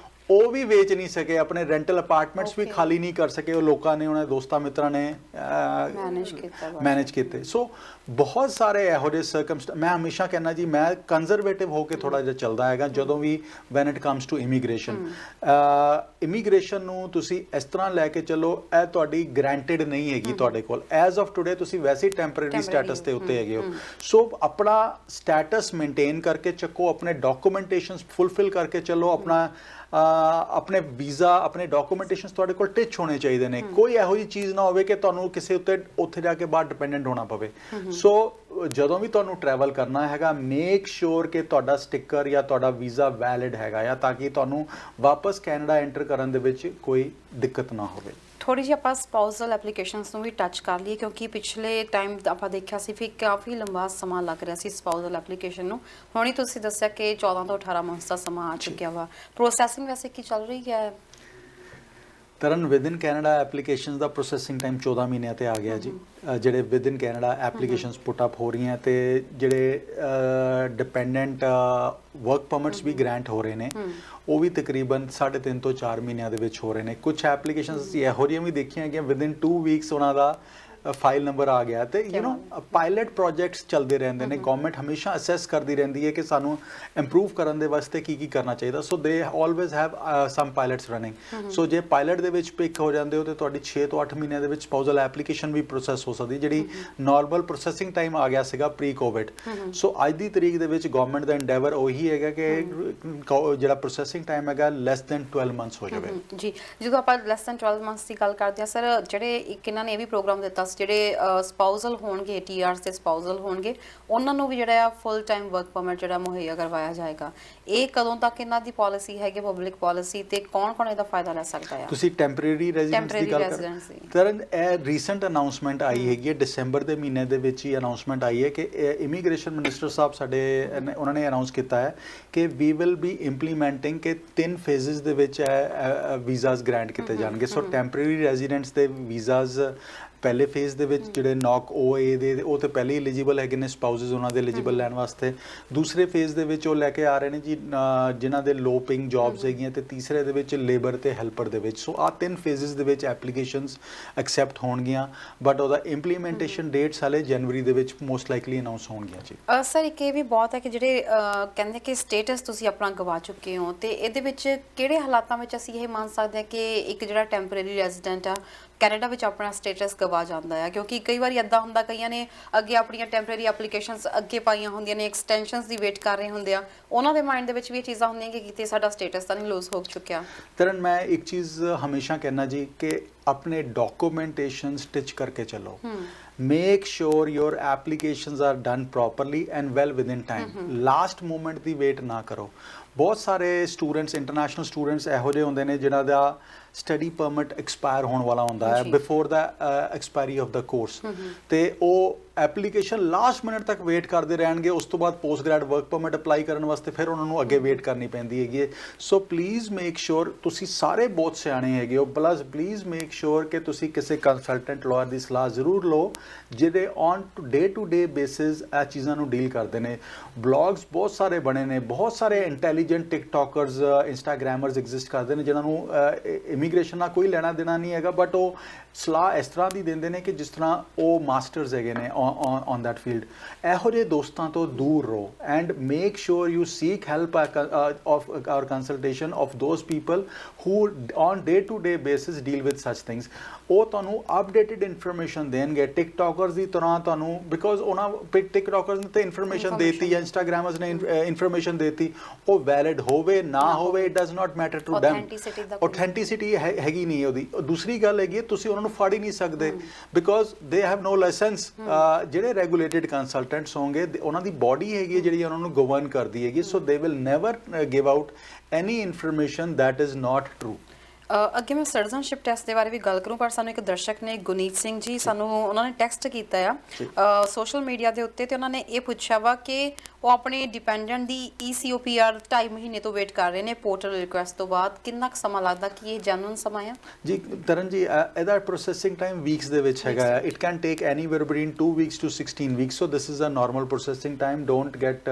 ਉਹ ਵੀ ਵੇਚ ਨਹੀਂ ਸਕੇ, ਆਪਣੇ ਰੈਂਟਲ ਅਪਾਰਟਮੈਂਟਸ ਵੀ ਖਾਲੀ ਨਹੀਂ ਕਰ ਸਕੇ, ਉਹ ਲੋਕਾਂ ਨੇ, ਉਹਨਾਂ ਦੇ ਦੋਸਤਾਂ ਮਿੱਤਰਾਂ ਨੇ ਮੈਨੇਜ ਕੀਤੇ। ਸੋ ਬਹੁਤ ਸਾਰੇ ਇਹੋ ਜਿਹੇ ਮੈਂ ਹਮੇਸ਼ਾ ਕਹਿੰਦਾ ਜੀ, ਮੈਂ ਕੰਜ਼ਰਵੇਟਿਵ ਹੋ ਕੇ ਥੋੜਾ ਜਿਹਾ ਚੱਲਦਾ ਹੈਗਾ ਜਦੋਂ ਵੀ when it comes to immigration. Immigration ਨੂੰ ਤੁਸੀਂ ਇਸ ਤਰ੍ਹਾਂ ਲੈ ਕੇ ਚੱਲੋ, ਇਹ ਤੁਹਾਡੀ ਗਰੰਟਿਡ ਨਹੀਂ ਹੈਗੀ ਤੁਹਾਡੇ ਕੋਲ, ਐਜ਼ ਆਫ ਟੁਡੇ ਤੁਸੀਂ ਵੈਸੇ ਹੀ ਟੈਂਪਰੇਰੀ ਸਟੇਟਸ ਦੇ ਉੱਤੇ ਹੈਗੇ ਹੋ। ਸੋ ਆਪਣਾ ਸਟੇਟਸ ਮੇਨਟੇਨ ਕਰਕੇ ਚੱਕੋ, ਆਪਣੇ ਡਾਕੂਮੈਂਟੇਸ਼ਨਸ ਫੁੱਲਫਿਲ ਕਰਕੇ ਚੱਲੋ, ਆਪਣਾ ਆਪਣੇ ਵੀਜ਼ਾ ਆਪਣੇ ਡਾਕੂਮੈਂਟੇਸ਼ਨਸ ਤੁਹਾਡੇ ਕੋਲ ਟਿਚ ਹੋਣੇ ਚਾਹੀਦੇ ਨੇ ਕੋਈ ਇਹੋ ਜਿਹੀ ਚੀਜ਼ ਨਾ ਹੋਵੇ ਕਿ ਤੁਹਾਨੂੰ ਕਿਸੇ ਉੱਤੇ ਉੱਥੇ ਜਾ ਕੇ ਬਾਅਦ ਡਿਪੈਂਡੈਂਟ ਹੋਣਾ ਪਵੇ ਸੋ ਜਦੋਂ ਵੀ ਤੁਹਾਨੂੰ ਟਰੈਵਲ ਕਰਨਾ ਹੈਗਾ ਮੇਕ ਸ਼ੋਰ ਕਿ ਤੁਹਾਡਾ ਸਟicker ਜਾਂ ਤੁਹਾਡਾ ਵੀਜ਼ਾ ਵੈਲਿਡ ਹੈਗਾ ਆ ਤਾਂ ਕਿ ਤੁਹਾਨੂੰ ਵਾਪਸ ਕੈਨੇਡਾ ਐਂਟਰ ਕਰਨ ਦੇ ਵਿੱਚ ਕੋਈ ਦਿੱਕਤ ਨਾ ਹੋਵੇ ਥੋੜੀ ਜਿਹੀ ਆਪਾਂ ਸਪਾਊਸਲ ਐਪਲੀਕੇਸ਼ਨਸ ਨੂੰ ਵੀ ਟੱਚ ਕਰ ਲਈਏ ਕਿਉਂਕਿ ਪਿਛਲੇ ਟਾਈਮ ਆਪਾਂ ਦੇਖਿਆ ਸੀ ਫਿਰ ਕਾਫੀ ਲੰਬਾ ਸਮਾਂ ਲੱਗ ਰਿਹਾ ਸੀ ਸਪਾਊਸਲ ਐਪਲੀਕੇਸ਼ਨ ਨੂੰ ਹੁਣ ਹੀ ਤੁਸੀਂ ਦੱਸਿਆ ਕਿ 14 ਤੋਂ 18 ਮੰਥਸ ਦਾ ਸਮਾਂ ਆ ਚੁੱਕਿਆ ਵਾ ਪ੍ਰੋਸੈਸਿੰਗ ਵੈਸੇ ਕੀ ਚੱਲ ਰਹੀ ਹੈ ਤਰਨ ਵਿਦਿਨ ਕੈਨੇਡਾ ਐਪਲੀਕੇਸ਼ਨਸ ਦਾ ਪ੍ਰੋਸੈਸਿੰਗ ਟਾਈਮ 14 ਮਹੀਨਿਆਂ ਤੇ ਆ ਗਿਆ ਜੀ ਜਿਹੜੇ ਵਿਦਿਨ ਕੈਨੇਡਾ ਐਪਲੀਕੇਸ਼ਨਸ ਪੁੱਟ ਅਪ ਹੋ ਰਹੀਆਂ ਤੇ ਜਿਹੜੇ ਡਿਪੈਂਡੈਂਟ ਵਰਕ ਪਰਮਿਟਸ ਵੀ ਗ੍ਰਾਂਟ ਹੋ ਰਹੇ ਨੇ ਉਹ ਵੀ ਤਕਰੀਬਨ 3.5 ਤੋਂ 4 ਮਹੀਨਿਆਂ ਦੇ ਵਿੱਚ ਹੋ ਰਹੇ ਨੇ ਕੁਝ ਐਪਲੀਕੇਸ਼ਨਸ ਅਸੀਂ ਇਹੋ ਜਿਹੀਆਂ ਵੀ ਦੇਖੀਆਂ ਕਿ ਵਿਦਿਨ 2 ਵੀਕਸ ਉਹਨਾਂ ਦਾ ਫਾਈਲ ਨੰਬਰ ਆ ਗਿਆ ਤੇ ਯੂ نو ਪਾਇਲਟ ਪ੍ਰੋਜੈਕਟਸ ਚੱਲਦੇ ਰਹਿੰਦੇ ਨੇ ਗਵਰਨਮੈਂਟ ਹਮੇਸ਼ਾ ਅਸੈਸ ਕਰਦੀ ਰਹਿੰਦੀ ਹੈ ਕਿ ਸਾਨੂੰ ਇੰਪਰੂਵ ਕਰਨ ਦੇ ਵਾਸਤੇ ਕੀ ਕਰਨਾ ਚਾਹੀਦਾ so they always have some pilots running so ਜੇ ਪਾਇਲਟ ਦੇ ਵਿੱਚ ਪਿਕ ਹੋ ਜਾਂਦੇ ਹੋ ਤੇ ਤੁਹਾਡੀ 6 ਤੋਂ 8 ਮਹੀਨਿਆਂ ਦੇ ਵਿੱਚ ਸਪਾਊਸਲ ਐਪਲੀਕੇਸ਼ਨ ਵੀ ਪ੍ਰੋਸੈਸ ਹੋ ਸਕਦੀ ਜਿਹੜੀ ਨਾਰਮਲ ਪ੍ਰੋਸੈਸਿੰਗ ਟਾਈਮ ਆ ਗਿਆ ਸੀਗਾ ਪ੍ਰੀ ਕੋਵਿਡ ਸੋ ਅੱਜ ਦੀ ਤਰੀਕ ਦੇ ਵਿੱਚ ਗਵਰਨਮੈਂਟ ਦਾ ਐਂਡੇਵਰ ਉਹੀ ਹੈਗਾ ਕਿ ਜਿਹੜਾ ਪ੍ਰੋਸੈਸਿੰਗ ਟਾਈਮ ਹੈਗਾ ਲੈਸ ਦੈਨ 12 ਮੰਥਸ ਹੋ ਜਾਵੇ ਜੀ ਜਦੋਂ ਆਪਾਂ ਲੈਸ ਦੈਨ 12 ਮੰਥਸ ਦੀ ਗੱਲ ਕਰਦੇ ਆ ਸਰ ਜਿਹੜੇ ਇਹਨਾਂ ਨੇ ਇਹ ਵੀ ਪ੍ਰੋਗਰਾਮ ਦਿੱਤਾ ਜਿਹੜੇ ਸਪਾਊਸਲ ਹੋਣਗੇ TRs ਤੇ ਸਪਾਊਸਲ ਹੋਣਗੇ ਉਹਨਾਂ ਨੂੰ ਵੀ ਜਿਹੜਾ ਆ ਫੁੱਲ ਟਾਈਮ ਵਰਕ ਪਰਮਿਟ ਜਿਹੜਾ ਮੁਹੱਈਆ ਕਰਵਾਇਆ ਜਾਏਗਾ ਇਹ ਕਦੋਂ ਤੱਕ ਇਹਨਾਂ ਦੀ ਪਾਲਿਸੀ ਹੈਗੀ ਪਬਲਿਕ ਪਾਲਿਸੀ ਤੇ ਕੌਣ ਇਹਦਾ ਫਾਇਦਾ ਲੈ ਸਕਦਾ ਆ ਤੁਸੀਂ ਟੈਂਪਰੇਰੀ ਰੈਜ਼ੀਡੈਂਸ ਦੀ ਗੱਲ ਕਰ ਤਰਨ ਇਹ ਰੀਸੈਂਟ ਅਨਾਉਂਸਮੈਂਟ ਆਈ ਹੈਗੀ ਹੈ ਦਸੰਬਰ ਦੇ ਮਹੀਨੇ ਦੇ ਵਿੱਚ ਹੀ ਅਨਾਉਂਸਮੈਂਟ ਆਈ ਹੈ ਕਿ ਇਮੀਗ੍ਰੇਸ਼ਨ ਮਿਨਿਸਟਰ ਸਾਹਿਬ ਸਾਡੇ ਉਹਨਾਂ ਨੇ ਅਨਾਉਂਸ ਕੀਤਾ ਹੈ ਕਿ ਵੀ ਵਿਲ ਬੀ ਇੰਪਲੀਮੈਂਟਿੰਗ ਕਿ 3 ਫੇਜ਼ਸ ਦੇ ਵਿੱਚ ਵੀਜ਼ਾਸ ਗ੍ਰਾਂਟ ਕੀਤੇ ਜਾਣਗੇ ਸੋ ਟੈਂਪਰੇਰੀ ਰੈਜ਼ੀਡੈਂਟਸ ਦੇ ਵੀਜ਼ਾਸ ਪਹਿਲੇ ਫੇਜ਼ ਦੇ ਵਿੱਚ ਜਿਹੜੇ ਨੌਕ OA ਦੇ ਉਹ ਤੇ ਪਹਿਲੇ ਐਲੀਜੀਬਲ ਹੈਗੇ ਨੇ ਸਪਾਊਸਸ ਉਹਨਾਂ ਦੇ ਐਲੀਜੀਬਲ ਲੈਣ ਵਾਸਤੇ ਦੂਸਰੇ ਫੇਜ਼ ਦੇ ਵਿੱਚ ਉਹ ਲੈ ਕੇ ਆ ਰਹੇ ਨੇ ਜੀ ਜਿਨ੍ਹਾਂ ਦੇ ਲੋ ਪੇਇੰਗ ਜੌਬਸ ਹੈਗੀਆਂ ਤੇ ਤੀਸਰੇ ਦੇ ਵਿੱਚ ਲੇਬਰ ਤੇ ਹੈਲਪਰ ਦੇ ਵਿੱਚ ਸੋ ਆ 3 ਫੇਜ਼ਸ ਦੇ ਵਿੱਚ ਐਪਲੀਕੇਸ਼ਨਸ ਐਕਸੈਪਟ ਹੋਣਗੀਆਂ ਬਟ ਉਹਦਾ ਇੰਪਲੀਮੈਂਟੇਸ਼ਨ ਡੇਟਸ ਹਾਲੇ ਜਨਵਰੀ ਦੇ ਵਿੱਚ ਮੋਸਟ ਲਾਈਕਲੀ ਅਨਾਉਂਸ ਹੋਣਗੀਆਂ ਜੀ ਸਰ ਇੱਕ ਇਹ ਵੀ ਬਹੁਤ ਹੈ ਕਿ ਜਿਹੜੇ ਕਹਿੰਦੇ ਕਿ ਸਟੇਟਸ ਤੁਸੀਂ ਆਪਣਾ ਗਵਾ ਚੁੱਕੇ ਹੋ ਤੇ ਇਹਦੇ ਵਿੱਚ ਕਿਹੜੇ ਹਾਲਾਤਾਂ ਵਿੱਚ ਅਸੀਂ ਇਹ ਮੰਨ ਸਕਦੇ ਹਾਂ ਕਿ ਇੱਕ ਜਿਹੜਾ ਟੈਂਪਰੇਰੀ ਰੈਜ਼ੀਡੈਂਟ ਆ ਕੈਨੇਡਾ ਵਿੱਚ ਆਪਣਾ ਸਟੇਟਸ ਗਵਾ ਜਾਂਦਾ ਹੈ ਕਿਉਂਕਿ ਕਈ ਵਾਰੀ ਇੱਦਾਂ ਹੁੰਦਾ ਕਈਆਂ ਨੇ ਅੱਗੇ ਆਪਣੀਆਂ ਟੈਂਪਰੇਰੀ ਐਪਲੀਕੇਸ਼ਨਸ ਅੱਗੇ ਪਾਈਆਂ ਹੁੰਦੀਆਂ ਨੇ ਐਕਸਟੈਂਸ਼ਨਸ ਦੀ ਵੇਟ ਕਰ ਰਹੇ ਹੁੰਦੇ ਆ ਉਹਨਾਂ ਦੇ ਮਾਈਂਡ ਦੇ ਵਿੱਚ ਵੀ ਇਹ ਚੀਜ਼ਾਂ ਹੁੰਦੀਆਂ ਕਿ ਕਿਤੇ ਸਾਡਾ ਸਟੇਟਸ ਤਾਂ ਨਹੀਂ ਲੂਜ਼ ਹੋ ਚੁੱਕਿਆ ਤਰਨ ਮੈਂ ਇੱਕ ਚੀਜ਼ ਹਮੇਸ਼ਾ ਕਹਿਣਾ ਜੀ ਕਿ ਆਪਣੇ ਡਾਕੂਮੈਂਟੇਸ਼ਨ ਸਟਿਚ ਕਰਕੇ ਚੱਲੋ make sure your applications are done properly and well within time last moment ਦੀ ਵੇਟ ਨਾ ਕਰੋ ਬਹੁਤ ਸਾਰੇ ਸਟੂਡੈਂਟਸ ਇੰਟਰਨੈਸ਼ਨਲ ਸਟੂਡੈਂਟਸ ਇਹੋ ਜਿਹੇ ਹੁੰਦੇ ਨੇ ਜਿਨ੍ਹਾਂ ਦਾ ਸਟੱਡੀ ਪਰਮਿਟ ਐਕਸਪਾਇਰ ਹੋਣ ਵਾਲਾ ਹੁੰਦਾ ਹੈ before the expiry of the course ਤੇ ਉਹ ਐਪਲੀਕੇਸ਼ਨ ਲਾਸਟ ਮਿੰਟ ਤੱਕ ਵੇਟ ਕਰਦੇ ਰਹਿਣਗੇ ਉਸ ਤੋਂ ਬਾਅਦ post grad work permit apply ਕਰਨ ਵਾਸਤੇ ਫਿਰ ਉਹਨਾਂ ਨੂੰ ਅੱਗੇ ਵੇਟ ਕਰਨੀ ਪੈਂਦੀ ਹੈਗੀ ਸੋ ਪਲੀਜ਼ ਮੇਕ ਸ਼ੋਰ ਤੁਸੀਂ ਸਾਰੇ ਬਹੁਤ ਸਿਆਣੇ ਹੈਗੇ ਹੋ ਪਲੀਜ਼ ਮੇਕ ਸ਼ੋਰ ਕਿ ਤੁਸੀਂ ਕਿਸੇ ਕੰਸਲਟੈਂਟ ਲਾਇਰ ਦੀ ਸਲਾਹ ਜ਼ਰੂਰ ਲਓ ਜਿਹਦੇ on day to day basis ਇਹ ਚੀਜ਼ਾਂ ਨੂੰ ਡੀਲ ਕਰਦੇ ਨੇ ਬਲੌਗਸ ਬਹੁਤ ਸਾਰੇ ਬਣੇ ਨੇ ਬਹੁਤ ਸਾਰੇ ਇੰਟੈਲੀਜੈਂਟ ਟਿਕਟੋਕਰਸ ਇੰਸਟਾਗ੍ਰਾਮਰਸ ਐਗਜ਼ਿਸਟ ਕਰਦੇ ਨੇ ਜਿਨ੍ਹਾਂ ਨੂੰ ਇਮੀਗ੍ਰੇਸ਼ਨ ਨਾਲ ਕੋਈ ਲੈਣਾ ਦੇਣਾ ਨਹੀਂ ਹੈਗਾ ਬਟ ਉਹ ਸਲਾਹ ਇਸ ਤਰ੍ਹਾਂ ਦੀ ਦਿੰਦੇ ਨੇ ਕਿ ਜਿਸ ਤਰ੍ਹਾਂ ਉਹ ਮਾਸਟਰਸ ਹੈਗੇ ਨੇ on that field ਇਹੋ ਜਿਹੇ ਦੋਸਤਾਂ ਤੋਂ ਦੂਰ ਰਹੋ and make sure you seek help of our consultation of those people who on day to day basis deal with such things ਉਹ ਤੁਹਾਨੂੰ ਅਪਡੇਟਡ ਇਨਫੋਰਮੇਸ਼ਨ ਦੇਣਗੇ ਟਿਕਟੋਕਰਸ ਦੀ ਤਰ੍ਹਾਂ ਤੁਹਾਨੂੰ ਬਿਕੋਜ਼ ਉਹਨਾਂ ਟਿਕਟੋਕਰਸ ਨੇ ਤਾਂ ਇਨਫੋਰਮੇਸ਼ਨ ਦੇਤੀ ਜਾਂ ਇੰਸਟਾਗ੍ਰਾਮਰਸ ਨੇ ਇਨਫੋਰਮੇਸ਼ਨ ਦੇਤੀ ਉਹ ਵੈਲਿਡ ਹੋਵੇ ਨਾ ਹੋਵੇ it does not matter to them authenticity ਹੈਗੀ ਨਹੀਂ ਉਹਦੀ ਦੂਸਰੀ ਗੱਲ ਹੈਗੀ ਤੁਸੀਂ ਉਹਨਾਂ ਨੂੰ ਫੜ ਹੀ ਨਹੀਂ ਸਕਦੇ because they have no license ਜਿਹੜੇ ਰੈਗੂਲੇਟਡ ਕੰਸਲਟੈਂਟਸ ਹੋਣਗੇ ਉਹਨਾਂ ਦੀ ਬਾਡੀ ਹੈਗੀ ਜਿਹੜੀ ਉਹਨਾਂ ਨੂੰ ਗਵਰਨ ਕਰਦੀ ਹੈਗੀ so they will never give out any information that is not true ਅੱਗੇ ਮੈਂ ਸਿਟੀਜ਼ਨਸ਼ਿਪ ਟੈਸਟ ਦੇ ਬਾਰੇ ਵੀ ਗੱਲ ਕਰੂੰ ਪਰ ਸਾਨੂੰ ਇੱਕ ਦਰਸ਼ਕ ਨੇ ਗੁਨੀਤ ਸਿੰਘ ਜੀ ਸਾਨੂੰ ਉਹਨਾਂ ਨੇ ਟੈਕਸਟ ਕੀਤਾ ਆ ਸੋਸ਼ਲ ਮੀਡੀਆ ਦੇ ਉੱਤੇ ਤੇ ਉਹਨਾਂ ਨੇ ਇਹ ਪੁੱਛਿਆ ਵਾ ਕਿ ਉਹ ਆਪਣੇ ਡਿਪੈਂਡੈਂਟ ਦੀ ECOPR 2.5 ਮਹੀਨੇ ਤੋਂ ਵੇਟ ਕਰ ਰਹੇ ਨੇ ਪੋਰਟਲ ਰਿਕੁਐਸਟ ਤੋਂ ਬਾਅਦ ਕਿੰਨਾ ਕੁ ਸਮਾਂ ਲੱਗਦਾ ਕਿ ਇਹ ਜੈਨੂਇਨ ਸਮਾਂ ਆ ਜੀ ਤਰਨ ਜੀ ਇਹਦਾ ਪ੍ਰੋਸੈਸਿੰਗ ਟਾਈਮ ਵੀਕਸ ਦੇ ਵਿੱਚ ਹੈਗਾ it can take anywhere between 2 weeks to 16 weeks so this is a normal processing time don't get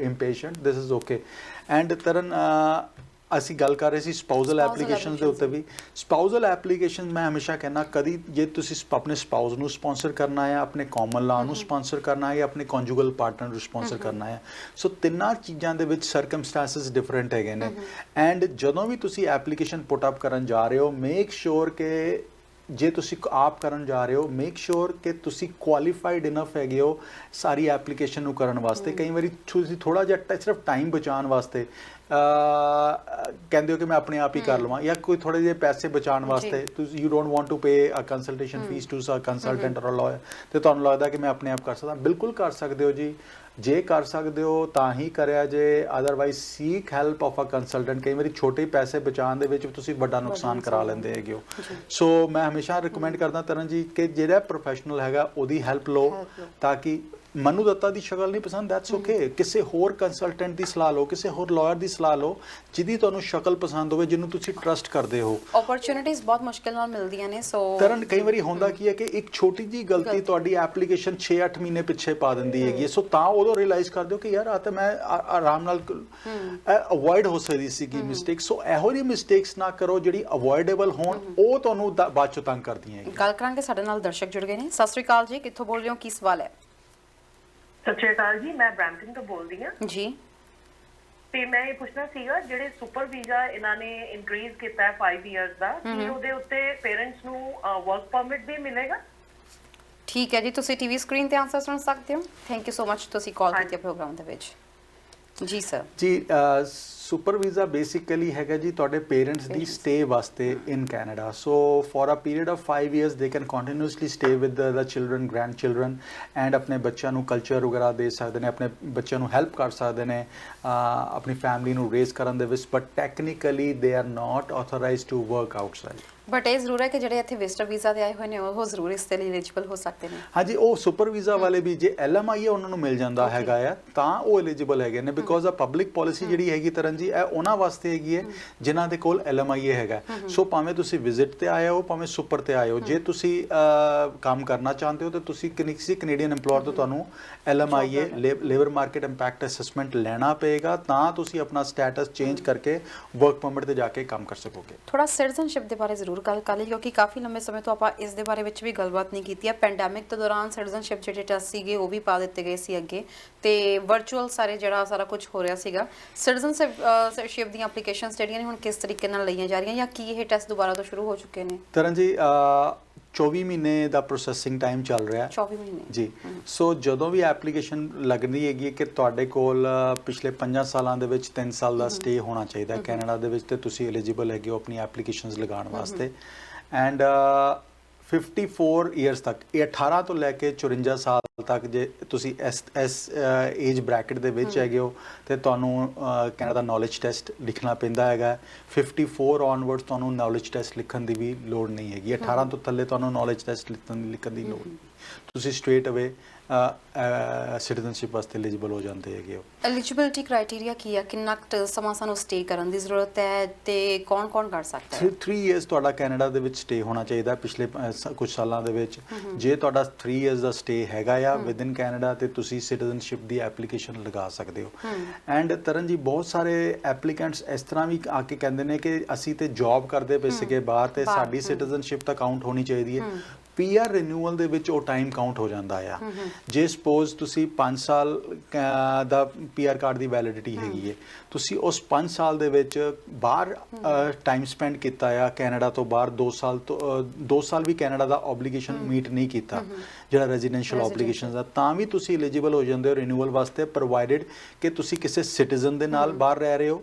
impatient this is okay and Tarn ਅਸੀਂ ਗੱਲ ਕਰ ਰਹੇ ਸੀ ਸਪਾਊਸਲ ਐਪਲੀਕੇਸ਼ਨਸ ਦੇ ਉੱਤੇ ਵੀ ਸਪਾਊਸਲ ਐਪਲੀਕੇਸ਼ਨ ਮੈਂ ਹਮੇਸ਼ਾ ਕਹਿੰਦਾ ਕਦੀ ਜੇ ਤੁਸੀਂ ਆਪਣੇ ਸਪਾਊਸ ਨੂੰ ਸਪਾਂਸਰ ਕਰਨਾ ਹੈ ਆਪਣੇ ਕਾਮਨ ਲਾ ਨੂੰ ਸਪਾਂਸਰ ਕਰਨਾ ਹੈ ਜਾਂ ਆਪਣੇ ਕੰਜੂਗਲ ਪਾਰਟਨਰ ਨੂੰ ਸਪਾਂਸਰ ਕਰਨਾ ਹੈ ਸੋ ਤਿੰਨਾਂ ਚੀਜ਼ਾਂ ਦੇ ਵਿੱਚ ਸਰਕਮਸਟੈਂਸਸ ਡਿਫਰੈਂਟ ਹੈਗੇ ਨੇ ਐਂਡ ਜਦੋਂ ਵੀ ਤੁਸੀਂ ਐਪਲੀਕੇਸ਼ਨ ਪੁੱਟ ਅਪ ਕਰਨ ਜਾ ਰਹੇ ਹੋ ਮੇਕ ਸ਼ੋਰ ਕਿ ਜੇ ਤੁਸੀਂ ਆਪ ਕਰਨ ਜਾ ਰਹੇ ਹੋ ਮੇਕ ਸ਼ੋਰ ਕਿ ਤੁਸੀਂ ਕੁਆਲੀਫਾਈਡ ਇਨਫ ਹੈਗੇ ਹੋ ਸਾਰੀ ਐਪਲੀਕੇਸ਼ਨ ਨੂੰ ਕਰਨ ਵਾਸਤੇ। ਕਈ ਵਾਰੀ ਤੁਸੀਂ ਥੋੜਾ ਜਿਹਾ ਸਿਰਫ ਟਾਈਮ ਬਚਾਉਣ ਵਾਸਤੇ ਕਹਿੰਦੇ ਹੋ ਕਿ ਮੈਂ ਆਪਣੇ ਆਪ ਹੀ ਕਰ ਲਵਾਂ, ਜਾਂ ਕੋਈ ਥੋੜੇ ਜਿਹੇ ਪੈਸੇ ਬਚਾਉਣ ਵਾਸਤੇ ਤੁਸੀਂ you don't want to pay a consultation fee to a consultant or lawyer, ਤੇ ਤੁਹਾਨੂੰ ਲੱਗਦਾ ਕਿ ਮੈਂ ਆਪਣੇ ਆਪ ਕਰ ਸਕਦਾ। ਬਿਲਕੁਲ ਕਰ ਸਕਦੇ ਹੋ ਜੀ, ਜੇ ਕਰ ਸਕਦੇ ਹੋ ਤਾਂ ਹੀ ਕਰਿਆ ਜੇ, otherwise seek help of a consultant. ਕਈ ਵਾਰੀ ਛੋਟੇ ਪੈਸੇ ਬਚਾਉਣ ਦੇ ਵਿੱਚ ਤੁਸੀਂ ਵੱਡਾ ਨੁਕਸਾਨ ਕਰਾ ਲੈਂਦੇ ਹੈਗੇ ਹੋ। ਸੋ ਮੈਂ ਹਮੇਸ਼ਾ ਰਿਕਮੈਂਡ ਕਰਦਾ ਤਰਨ ਜੀ ਕਿ ਜਿਹੜਾ ਪ੍ਰੋਫੈਸ਼ਨਲ ਹੈਗਾ ਉਹਦੀ ਹੈਲਪ ਲਓ, ਤਾਂ ਕਿ ਮਨੂ ਦੱਤਾ ਦੀ ਸ਼ਕਲ ਨਹੀਂ ਪਸੰਦ, ਦੈਟਸ ਓਕੇ, ਕਿਸੇ ਹੋਰ ਕੰਸਲਟੈਂਟ ਦੀ ਸਲਾਹ ਲਓ, ਕਿਸੇ ਹੋਰ ਲਾਇਰ ਦੀ ਸਲਾਹ ਲਓ ਜਿਹਦੀ ਤੁਹਾਨੂੰ ਸ਼ਕਲ ਪਸੰਦ ਹੋਵੇ, ਜਿਹਨੂੰ ਤੁਸੀਂ ਟਰਸਟ ਕਰਦੇ ਹੋ। ਓਪਰਚੁਨਿਟੀਜ਼ ਬਹੁਤ ਮੁਸ਼ਕਿਲ ਨਾਲ ਮਿਲਦੀਆਂ ਨੇ। ਸੋ ਤਰਨ ਕਈ ਵਾਰੀ ਹੁੰਦਾ ਕੀ ਹੈ ਕਿ ਇੱਕ ਛੋਟੀ ਜੀ ਗਲਤੀ ਤੁਹਾਡੀ ਐਪਲੀਕੇਸ਼ਨ 6-8 ਮਹੀਨੇ ਪਿੱਛੇ ਪਾ ਦਿੰਦੀ ਹੈਗੀ, ਸੋ ਤਾਂ ਉਦੋਂ ਰਿਅਲਾਈਜ਼ ਕਰਦੇ ਹੋ ਕਿ ਯਾਰ ਆ ਤਾਂ ਮੈਂ ਆਰਾਮ ਨਾਲ ਅਵੋਇਡ ਹੋ ਸਕਦੀ ਸੀਗੀ ਮਿਸਟੇਕ। ਸੋ ਇਹੋ ਜਿਹੀ ਮਿਸਟੇਕਸ ਨਾ ਕਰੋ ਜਿਹੜੀ ਅਵੋਇਡੇਬਲ ਹੋਣ, ਉਹ ਤੁਹਾਨੂੰ ਬਾਅਦ ਚੋਂ ਤੰਗ ਕਰਦੀਆਂ ਹੈਗੀਆਂ। ਗੱਲ ਕਰਾਂਗੇ, ਸਾਡੇ ਨਾਲ ਦਰਸ਼ਕ ਜੁੜ ਗਏ ਨੇ। ਸਤਿ ਸ਼੍ਰੀ ਅਕਾਲ ਜੀ, ਕਿੱਥੋਂ ਬੋਲ ਰਹੇ ਹੋ, ਕੀ ਸਵਾਲ ਹੈ? ਸਤਿ ਸ਼੍ਰੀ ਅਕਾਲ ਜੀ, ਮੈਂ ਬ੍ਰੈਂਪਟਨ ਤੋਂ ਬੋਲਦੀ ਹਾਂ ਜੀ। ਤੇ ਮੈਂ ਇਹ ਪੁੱਛਣਾ ਸੀਗਾ, ਜਿਹੜੇ ਸੁਪਰ ਵੀਜ਼ਾ ਇਹਨਾਂ ਨੇ ਇਨਕਰੀਜ਼ ਕੀਤਾ ਹੈ 5 ਇਅਰਸ ਦਾ, ਕੀ ਉਹਦੇ ਉੱਤੇ ਪੇਰੈਂਟਸ ਨੂੰ ਵਰਕ ਪਰਮਿਟ ਵੀ ਮਿਲੇਗਾ? ਠੀਕ ਹੈ ਜੀ, ਤੁਸੀਂ ਟੀਵੀ ਸਕਰੀਨ ਤੇ ਆਨਸਰ ਸੁਣ ਸਕਦੇ ਹੋ। ਥੈਂਕ ਯੂ ਸੋ ਮਚ, ਤੁਸੀਂ ਕਾਲ ਕੀਤੀ ਪ੍ਰੋਗਰਾਮ ਦੇ ਵਿੱਚ। ਜੀ ਸਰ। ਜੀ ਸੁਪਰ ਵੀਜ਼ਾ ਬੇਸਿਕਲੀ ਹੈਗਾ ਜੀ ਤੁਹਾਡੇ ਪੇਰੈਂਟਸ ਦੀ ਸਟੇ ਵਾਸਤੇ in Canada. So for a period of 5 years they can continuously stay with the children, grand children, and ਆਪਣੇ ਬੱਚਿਆਂ ਨੂੰ ਕਲਚਰ ਵਗੈਰਾ ਦੇ ਸਕਦੇ ਨੇ, ਆਪਣੇ ਬੱਚਿਆਂ ਨੂੰ ਹੈਲਪ ਕਰ ਸਕਦੇ ਨੇ ਆਪਣੀ ਫੈਮਿਲੀ ਨੂੰ ਰੇਜ਼ ਕਰਨ ਦੇ ਵਿੱਚ, but technically they are not authorized to work outside. But ਇਹ ਜ਼ਰੂਰ ਹੈ ਕਿ ਜਿਹੜੇ ਇੱਥੇ ਵਿਜ਼ਟਰ ਵੀਜ਼ਾ ਤੇ ਆਏ ਹੋਏ ਨੇ ਉਹ ਜ਼ਰੂਰ ਇਸ ਦੇ ਲਈ ਐਲੀਜੀਬਲ ਹੋ ਸਕਦੇ ਨੇ। ਹਾਂਜੀ, ਉਹ ਸੁਪਰ ਵੀਜ਼ਾ ਵਾਲੇ ਵੀ ਜੇ LMI ਉਹਨਾਂ ਨੂੰ ਮਿਲ ਜਾਂਦਾ ਹੈਗਾ ਆ ਤਾਂ ਉਹ ਐਲੀਜੀਬਲ ਹੈਗੇ ਨੇ, ਬਿਕੋਜ਼ ਆ ਪਬਲਿਕ ਪਾਲਿਸੀ ਜਿਹੜੀ ਹੈਗੀ ਤਰਨ ਜੀ, ਇਹ ਉਹਨਾਂ ਵਾਸਤੇ ਹੈਗੀ ਹੈ ਜਿਨ੍ਹਾਂ ਦੇ ਕੋਲ LMI ਹੈਗਾ। ਸੋ ਭਾਵੇਂ ਤੁਸੀਂ ਵਿਜ਼ਿਟ ਤੇ ਆਏ ਹੋ, ਭਾਵੇਂ ਸੁਪਰ ਤੇ ਆਏ ਹੋ, ਜੇ ਤੁਸੀਂ ਕੰਮ ਕਰਨਾ ਚਾਹੁੰਦੇ ਹੋ ਤਾਂ ਤੁਸੀਂ ਕਿਸੇ ਕੈਨੇਡੀਅਨ ਐਮਪਲੋਇਰ ਤੋਂ ਤੁਹਾਨੂੰ LMI labour market impact assessment ਲੈਣਾ ਪਏਗਾ, ਤਾਂ ਤੁਸੀਂ ਆਪਣਾ ਸਟੇਟਸ ਚੇਂਜ ਕਰਕੇ ਵਰਕ ਪਰਮਿਟ ਤੇ ਜਾ ਕੇ ਕੰਮ ਕਰ ਸਕੋਗੇ। ਥੋੜਾ ਸਿਟੀਜ਼ਨਸ਼ਿਪ ਦੇ ਬਾਰੇ ਜ਼ਰੂਰ ਗੱਲ ਕਰ ਲਈ, ਕਿਉਂਕਿ ਕਾਫੀ ਲੰਬੇ ਸਮੇਂ ਤੋਂ ਆਪਾਂ ਇਸ ਦੇ ਬਾਰੇ ਵਿੱਚ ਵੀ ਗੱਲਬਾਤ ਨਹੀਂ ਕੀਤੀ ਹੈ। ਪੈਂਡੈਮਿਕ ਦੇ ਦੌਰਾਨ ਸਿਟੀਜ਼ਨਸ਼ਿਪ ਜਿਹੜੇ ਟੈਸਟ ਸੀਗੇ ਉਹ ਵੀ ਪਾ ਦਿੱਤੇ ਗਏ ਸੀ ਅੱਗੇ, ਤੇ ਵਰਚੁਅਲ ਸਾਰਾ ਕੁਝ ਹੋ ਰਿਹਾ ਸੀਗਾ। ਸਿਟੀਜ਼ਨਸ਼ਿਪ ਦੀਆਂ ਐਪਲੀਕੇਸ਼ਨਸ ਜਿਹੜੀਆਂ ਨੇ ਹੁਣ ਕਿਸ ਤਰੀਕੇ ਨਾਲ ਲਈਆਂ ਜਾ ਰਹੀਆਂ, ਜਾਂ ਕੀ ਇਹ ਟੈਸਟ ਦੁਬਾਰਾ ਤੋਂ ਸ਼ੁਰੂ ਹੋ ਚੁੱਕੇ ਨੇ? ਤਰਨ ਜੀ 24 ਮਹੀਨੇ ਦਾ ਪ੍ਰੋਸੈਸਿੰਗ ਟਾਈਮ ਚੱਲ ਰਿਹਾ ਹੈ। 24 ਮਹੀਨੇ ਜੀ। ਸੋ ਜਦੋਂ ਵੀ ਐਪਲੀਕੇਸ਼ਨ ਲੱਗਦੀ ਹੈਗੀ ਕਿ ਤੁਹਾਡੇ ਕੋਲ ਪਿਛਲੇ 5 ਸਾਲਾਂ ਦੇ ਵਿੱਚ 3 ਸਾਲ ਦਾ ਸਟੇ ਹੋਣਾ ਚਾਹੀਦਾ ਕੈਨੇਡਾ ਦੇ ਵਿੱਚ, ਤੇ ਤੁਸੀਂ ਐਲੀਜੀਬਲ ਹੈਗੇ ਹੋ ਆਪਣੀ ਐਪਲੀਕੇਸ਼ਨਸ ਲਗਾਉਣ ਵਾਸਤੇ। ਐਂਡ 54 ਇਅਰਸ ਤੱਕ, ਇਹ 18 ਤੋਂ ਲੈ ਕੇ 54 ਸਾਲ ਤੱਕ ਜੇ ਤੁਸੀਂ ਇਸ ਏਜ ਬ੍ਰੈਕਟ ਦੇ ਵਿੱਚ ਹੈਗੇ ਹੋ ਤੇ ਤੁਹਾਨੂੰ ਕੈਨੇਡਾ ਦਾ ਨੌਲੇਜ ਟੈਸਟ ਲਿਖਣਾ ਪੈਂਦਾ ਹੈਗਾ। 54 ਔਨਵਰਡਸ ਤੁਹਾਨੂੰ ਨੌਲੇਜ ਟੈਸਟ ਲਿਖਣ ਦੀ ਵੀ ਲੋੜ ਨਹੀਂ ਹੈਗੀ। 18 ਤੋਂ ਥੱਲੇ ਤੁਹਾਨੂੰ ਨੌਲੇਜ ਟੈਸਟ ਲਿਖਣ ਦੀ ਲੋੜ ਨਹੀਂ, ਤੁਸੀਂ ਸਟ੍ਰੇਟ ਅਵੇ ਸਿਟੀਜ਼ਨਸ਼ਿਪ ਵਾਸਤੇ ਐਲੀਜੀਬਲ ਹੋ ਜਾਂਦੇ ਹੈਗੇ ਹੋ। ਐਲੀਜੀਬਿਲਿਟੀ ਕ੍ਰਾਈਟੇਰੀਆ ਕੀ ਹੈ? ਕਿੰਨਾ ਸਮਾਂ ਸਾਨੂੰ ਸਟੇ ਕਰਨ ਦੀ ਜ਼ਰੂਰਤ ਹੈ ਤੇ ਕੌਣ ਕਰ ਸਕਦਾ ਹੈ? 3 ਇਅਰਸ ਤੁਹਾਡਾ ਕੈਨੇਡਾ ਦੇ ਵਿੱਚ ਸਟੇ ਹੋਣਾ ਚਾਹੀਦਾ ਪਿਛਲੇ ਕੁਝ ਸਾਲਾਂ ਦੇ ਵਿੱਚ। ਜੇ ਤੁਹਾਡਾ 3 ਇਅਰਸ ਦਾ ਸਟੇ ਹੈਗਾ ਆ ਵਿਦ ਇਨ ਕੈਨੇਡਾ, ਤੇ ਤੁਸੀਂ ਸਿਟੀਜ਼ਨਸ਼ਿਪ ਦੀ ਐਪਲੀਕੇਸ਼ਨ ਲਗਾ ਸਕਦੇ ਹੋ। ਐਂਡ ਤਰਨ ਜੀ, ਬਹੁਤ ਸਾਰੇ ਐਪਲੀਕੈਂਟਸ ਇਸ ਤਰ੍ਹਾਂ ਵੀ ਆ ਕੇ ਕਹਿੰਦੇ ਨੇ ਕਿ ਅਸੀਂ ਤੇ ਜੌਬ ਕਰਦੇ ਪਏ ਸੀਗੇ ਬਾਹਰ, ਤੇ ਸਾਡੀ ਸਿਟੀਜ਼ਨਸ਼ਿਪ ਤਾਂ ਕਾਊਂਟ ਹੋਣੀ ਚਾਹੀਦੀ ਹੈ। PR ਰਿਨਿਊਅਲ ਦੇ ਵਿੱਚ ਉਹ ਟਾਈਮ ਕਾਊਂਟ ਹੋ ਜਾਂਦਾ ਆ। ਜੇ ਸਪੋਜ਼ ਤੁਸੀਂ 5 ਸਾਲ ਦਾ PR ਕਾਰਡ ਦੀ ਵੈਲਿਡਿਟੀ ਹੈਗੀ ਹੈ, ਤੁਸੀਂ ਉਸ 5 ਸਾਲ ਦੇ ਵਿੱਚ ਬਾਹਰ ਟਾਈਮ ਸਪੈਂਡ ਕੀਤਾ ਆ ਕੈਨੇਡਾ ਤੋਂ ਬਾਹਰ, 2 ਸਾਲ ਵੀ ਕੈਨੇਡਾ ਦਾ ਓਬਲੀਗੇਸ਼ਨ ਮੀਟ ਨਹੀਂ ਕੀਤਾ, ਜਿਹੜਾ ਰੈਜ਼ੀਡੈਂਸ਼ੀਅਲ ਓਬਲੀਗੇਸ਼ਨ ਦਾ, ਤਾਂ ਵੀ ਤੁਸੀਂ ਐਲੀਜੀਬਲ ਹੋ ਜਾਂਦੇ ਹੋ ਰਿਨਿਊਅਲ ਵਾਸਤੇ, ਪ੍ਰੋਵਾਈਡਡ ਕਿ ਤੁਸੀਂ ਕਿਸੇ ਸਿਟੀਜ਼ਨ ਦੇ ਨਾਲ ਬਾਹਰ ਰਹਿ ਰਹੇ ਹੋ,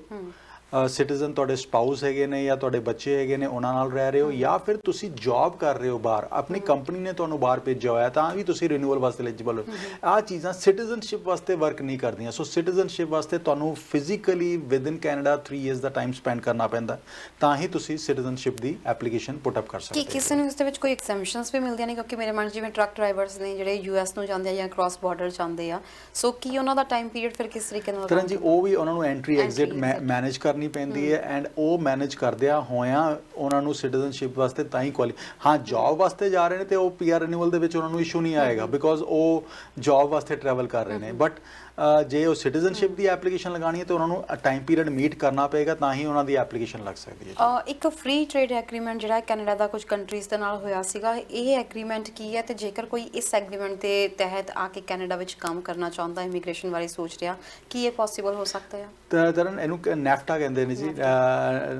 ਸਿਟੀਜ਼ਨ ਤੁਹਾਡੇ ਸਪਾਊਸ ਹੈਗੇ ਨੇ ਜਾਂ ਤੁਹਾਡੇ ਬੱਚੇ ਹੈਗੇ ਨੇ ਉਹਨਾਂ ਨਾਲ ਰਹਿ ਰਹੇ ਹੋ, ਜਾਂ ਫਿਰ ਤੁਸੀਂ ਜੌਬ ਕਰ ਰਹੇ ਹੋ ਬਾਹਰ, ਆਪਣੀ ਕੰਪਨੀ ਨੇ ਤੁਹਾਨੂੰ ਬਾਹਰ ਭੇਜਿਆ ਹੋਇਆ, ਤਾਂ ਵੀ ਤੁਸੀਂ ਰਿਨਿਊਅਲ ਵਾਸਤੇ ਐਲੀਜੀਬਲ ਹੋ। ਆਹ ਚੀਜ਼ਾਂ ਸਿਟੀਜ਼ਨਸ਼ਿਪ ਵਾਸਤੇ ਵਰਕ ਨਹੀਂ ਕਰਦੀਆਂ। ਸੋ ਸਿਟੀਜ਼ਨਸ਼ਿਪ ਵਾਸਤੇ ਤੁਹਾਨੂੰ physically with in Canada 3 years the time spend ਕਰਨਾ ਪੈਂਦਾ, ਤਾਂ ਹੀ ਤੁਸੀਂ ਸਿਟੀਜ਼ਨਸ਼ਿਪ ਦੀ ਐਪਲੀਕੇਸ਼ਨ ਪੁੱਟ ਅਪ ਕਰ ਸਕਦੇ ਹੋ। ਕੀ ਕਿਸੇ ਨੂੰ ਇਸ ਦੇ ਵਿੱਚ ਕੋਈ ਐਗਜ਼ੈਂਪਸ਼ਨਸ ਵੀ ਮਿਲਦੀਆਂ ਨੇ? ਕਿਉਂਕਿ ਮੇਰੇ ਮਨ ਜਿਵੇਂ ਟਰੱਕ ਡਰਾਈਵਰਸ ਨੇ ਜਿਹੜੇ US ਨੂੰ ਜਾਂਦੇ ਆ ਜਾਂ ਕ੍ਰਾਸ ਬਾਰਡਰ ਜਾਂਦੇ ਆ, ਸੋ ਕੀ ਉਹਨਾਂ ਦਾ ਟਾਈਮ ਪੀਰੀਅਡ ਫਿਰ ਕਿਸ ਤਰੀਕੇ ਨਾਲ? ਤਰਨ ਜੀ, ਉਹ ਵੀ ਉਹਨਾਂ ਨੂੰ ਐਂਟਰੀ ਐਗਜ਼ਿਟ ਮੈਨੇਜ ਕਰਨੀ ਪੈਂਦੀ ਹੈ, ਐਂਡ ਉਹ ਮੈਨੇਜ ਕਰਦਿਆਂ ਹੋਇਆਂ ਉਹਨਾਂ ਨੂੰ ਸਿਟੀਜ਼ਨਸ਼ਿਪ ਵਾਸਤੇ ਤਾਂ ਹੀ ਹਾਂ, ਜੌਬ ਵਾਸਤੇ ਜਾ ਰਹੇ ਨੇ ਤੇ ਉਹ PR ਰਿਨਿਊਅਲ ਦੇ ਵਿੱਚ ਉਹਨਾਂ ਨੂੰ ਇਸ਼ੂ ਨਹੀਂ ਆਏਗਾ, ਬਿਕੋਜ਼ ਉਹ ਜੌਬ ਵਾਸਤੇ ਟਰੈਵਲ ਕਰ ਰਹੇ ਨੇ। ਬਟ ਜੇ ਉਹ ਸਿਟੀਜ਼ਨਸ਼ਿਪ ਦੀ ਐਪਲੀਕੇਸ਼ਨ ਲਗਾਣੀ ਹੈ ਤਾਂ ਉਹਨਾਂ ਨੂੰ ਟਾਈਮ ਪੀਰੀਅਡ ਮੀਟ ਕਰਨਾ ਪਏਗਾ, ਤਾਂ ਹੀ ਉਹਨਾਂ ਦੀ ਐਪਲੀਕੇਸ਼ਨ ਲੱਗ ਸਕਦੀ ਹੈ। ਇੱਕ ਫ੍ਰੀ ਟ੍ਰੇਡ ਐਗਰੀਮੈਂਟ ਜਿਹੜਾ ਕੈਨੇਡਾ ਦਾ ਕੁਝ ਕੰਟਰੀਜ਼ ਦੇ ਨਾਲ ਹੋਇਆ ਸੀਗਾ, ਇਹ ਐਗਰੀਮੈਂਟ ਕੀ ਹੈ ਤੇ ਜੇਕਰ ਕੋਈ ਇਸ ਐਗਰੀਮੈਂਟ ਦੇ ਤਹਿਤ ਆ ਕੇ ਕੈਨੇਡਾ ਵਿੱਚ ਕੰਮ ਕਰਨਾ ਚਾਹੁੰਦਾ, ਇਮੀਗ੍ਰੇਸ਼ਨ ਬਾਰੇ ਸੋਚ ਰਿਹਾ, ਕੀ ਇਹ ਪੋਸੀਬਲ ਹੋ ਸਕਦਾ ਹੈ? ਤਰਨ ਇਹਨੂੰ ਨੈਫਟਾ ਕਹਿੰਦੇ ਨੇ ਜੀ,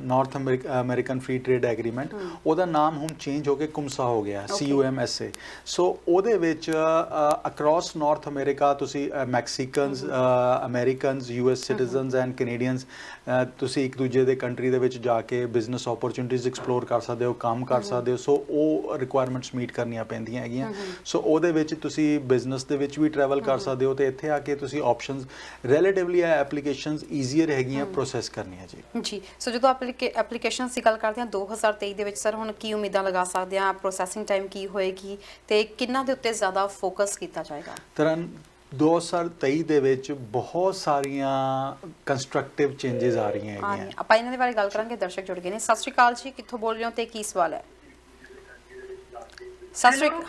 north American free trade agreement. ਉਹਦਾ ਨਾਮ ਹੁਣ ਚੇਂਜ ਹੋ ਕੇ ਕੁਮਸਾ ਹੋ ਗਿਆ, CUMSA। ਸੋ ਉਹਦੇ ਵਿੱਚ ਅਕ੍ਰੋਸ ਨਾਰਥ ਅਮਰੀਕਾ ਤੁਸੀਂ Mexicans, Americans, US citizens and Canadians, ਤੁਸੀਂ ਇੱਕ ਦੂਜੇ ਦੇ ਕੰਟਰੀ ਦੇ ਵਿੱਚ ਜਾ ਕੇ ਬਿਜ਼ਨਸ ਓਪਰਚੁਨਿਟੀਜ਼ ਐਕਸਪਲੋਰ ਕਰ ਸਕਦੇ ਹੋ, ਕੰਮ ਕਰ ਸਕਦੇ ਹੋ। ਸੋ ਉਹ ਰਿਕੁਆਇਰਮੈਂਟਸ ਮੀਟ ਕਰਨੀਆਂ ਪੈਂਦੀਆਂ ਹੈਗੀਆਂ। ਸੋ ਉਹਦੇ ਵਿੱਚ ਤੁਸੀਂ ਬਿਜ਼ਨਸ ਦੇ ਵਿੱਚ ਵੀ ਟਰੈਵਲ ਕਰ ਸਕਦੇ ਹੋ, ਤੇ ਇੱਥੇ ਆ ਕੇ ਤੁਸੀਂ ਆਪਸ਼ਨਸ ਰਿਲੇਟਿਵਲੀ ਐਪਲੀਕੇਸ਼ਨਸ ਈਜ਼ੀਅਰ ਹੈਗੀਆਂ ਪ੍ਰੋਸੈਸ ਕਰਨੀਆਂ ਜੀ। ਸੋ ਜਦੋਂ ਐਪਲੀਕੇਸ਼ਨਸ ਦੀ ਗੱਲ ਕਰਦੇ ਹਾਂ 2023 ਦੇ ਵਿੱਚ ਸਰ, ਹੁਣ ਕੀ ਉਮੀਦਾਂ ਲਗਾ ਸਕਦੇ ਹਾਂ? ਪ੍ਰੋਸੈਸਿੰਗ ਟਾਈਮ ਕੀ ਹੋਏਗੀ ਤੇ ਕਿੰਨਾਂ ਦੇ ਉੱਤੇ ਜ਼ਿਆਦਾ ਫੋਕਸ ਕੀਤਾ ਜਾਏਗਾ? ਤਰਨ 2023 ਦੇ ਵਿੱਚ ਬਹੁਤ ਸਾਰੀਆਂ ਕੰਸਟਰਕਟਿਵ ਚੇਂਜਸ ਆ ਰਹੀਆਂ ਹੈਗੀਆਂ। ਆਪਾਂ ਇਹਨਾਂ ਦੇ ਬਾਰੇ ਗੱਲ ਕਰਾਂਗੇ। ਦਰਸ਼ਕ ਜੁੜ ਗਏ ਨੇ। ਸਤਿ ਸ਼੍ਰੀ ਅਕਾਲ ਜੀ, ਕਿੱਥੋਂ ਬੋਲ ਰਹੇ ਹੋ ਤੇ ਕੀ ਸਵਾਲ ਹੈ?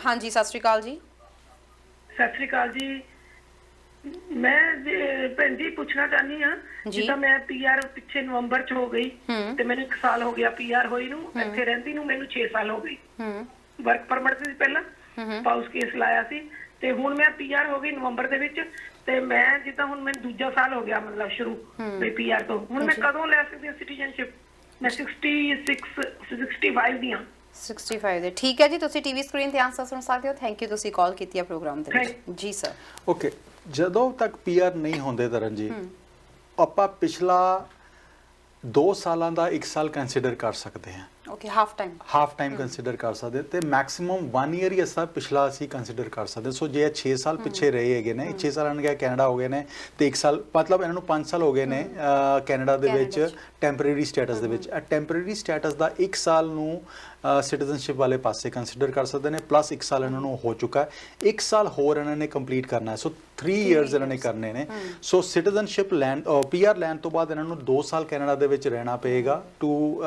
ਹਾਂਜੀ, ਸਤਿ ਸ਼੍ਰੀ ਅਕਾਲ ਜੀ। ਸਤਿ ਸ਼੍ਰੀ ਅਕਾਲ ਜੀ। ਮੈਂ ਭੈਣ ਜੀ ਪੁੱਛਣਾ ਚਾਹਨੀ ਹਾਂ, ਜਿੱਦਾਂ ਮੈਂ PR ਪਿੱਛੇ ਨਵੰਬਰ ਚ ਹੋ ਗਈ ਤੇ ਮੈਨੂੰ 1 ਸਾਲ ਹੋ ਗਿਆ PR ਹੋਈ ਨੂੰ, ਇੱਥੇ ਰਹਿੰਦੀ ਨੂੰ ਮੈਨੂੰ 6 ਸਾਲ ਹੋ ਗਈ। ਵਰਕ ਪਰਮਿਟ ਸੀ ਪਹਿਲਾਂ, ਸਪਾਊਸ ਕੇਸ ਲਾਇਆ ਸੀ, ਤੇ ਹੁਣ ਮੈਂ PR ਹੋ ਗਈ ਨਵੰਬਰ ਦੇ ਵਿੱਚ। ਤੇ ਮੈਂ ਜਿੱਦਾਂ ਹੁਣ ਮੈਨੂੰ ਦੂਜਾ ਸਾਲ ਹੋ ਗਿਆ ਮਤਲਬ ਸ਼ੁਰੂ PR ਤੋਂ, ਹੁਣ ਮੈਂ ਕਦੋਂ ਲੈ ਸਕਦੀ ਹਾਂ ਸਿਟੀਜ਼ਨਸ਼ਿਪ? ਮੈਂ 65 ਦੀ ਹਾਂ। 65 ਦੇ ਠੀਕ ਹੈ ਜੀ। ਤੁਸੀਂ ਟੀਵੀ ਸਕਰੀਨ ਤੇ ਆਨਸਰ ਸੁਣ ਸਕਦੇ ਹੋ। ਥੈਂਕ ਯੂ, ਤੁਸੀਂ ਕਾਲ ਕੀਤੀ ਹੈ ਪ੍ਰੋਗਰਾਮ ਦੇ ਵਿੱਚ। ਜੀ ਸਰ। ਓਕੇ, ਜਦੋਂ ਤੱਕ PR ਨਹੀਂ ਹੁੰਦੇ ਤਰਨ ਜੀ, ਆਪਾਂ ਪਿਛਲਾ 2 ਸਾਲਾਂ ਦਾ 1 ਸਾਲ ਕੰਸੀਡਰ ਕਰ ਸਕਦੇ ਹਾਂ। ਓਕੇ, ਹਾਫ ਟਾਈਮ ਕੰਸੀਡਰ ਕਰ ਸਕਦੇ, ਤੇ ਮੈਕਸਿਮਮ 1 ਈਅਰ ਹੀ ਅਸਾਂ ਪਿਛਲਾ ਅਸੀਂ ਕੰਸੀਡਰ ਕਰ ਸਕਦੇ। ਸੋ ਜੇ 6 ਸਾਲ ਪਿੱਛੇ ਰਹੇ ਹੈਗੇ ਨੇ, 6 ਸਾਲ ਇਹਨਾਂ ਦੇ ਕੈਨੇਡਾ ਹੋ ਗਏ ਨੇ, ਤੇ 1 ਸਾਲ ਮਤਲਬ ਇਹਨਾਂ ਨੂੰ 5 ਸਾਲ ਹੋ ਗਏ ਨੇ ਕੈਨੇਡਾ ਦੇ ਵਿੱਚ ਟੈਂਪਰੇਰੀ ਸਟੇਟਸ ਦੇ ਵਿੱਚ। ਟੈਂਪਰੇਰੀ ਸਟੇਟਸ ਦਾ 1 ਸਾਲ ਨੂੰ ਸਿਟੀਜ਼ਨਸ਼ਿਪ ਵਾਲੇ ਪਾਸੇ ਕੰਸੀਡਰ ਕਰ ਸਕਦੇ ਨੇ, ਪਲੱਸ 1 ਸਾਲ ਇਹਨਾਂ ਨੂੰ ਹੋ ਚੁੱਕਾ ਹੈ, 1 ਸਾਲ ਹੋਰ ਇਹਨਾਂ ਨੇ ਕੰਪਲੀਟ ਕਰਨਾ ਹੈ। ਸੋ 3 ਇਅਰਸ ਇਹਨਾਂ ਨੇ ਕਰਨੇ ਨੇ। ਸੋ ਸਿਟੀਜ਼ਨਸ਼ਿਪ ਲੈਣ PR ਲੈਣ ਤੋਂ ਬਾਅਦ ਇਹਨਾਂ ਨੂੰ 2 ਸਾਲ ਕੈਨੇਡਾ ਦੇ ਵਿੱਚ ਰਹਿਣਾ ਪਏਗਾ ਟੂ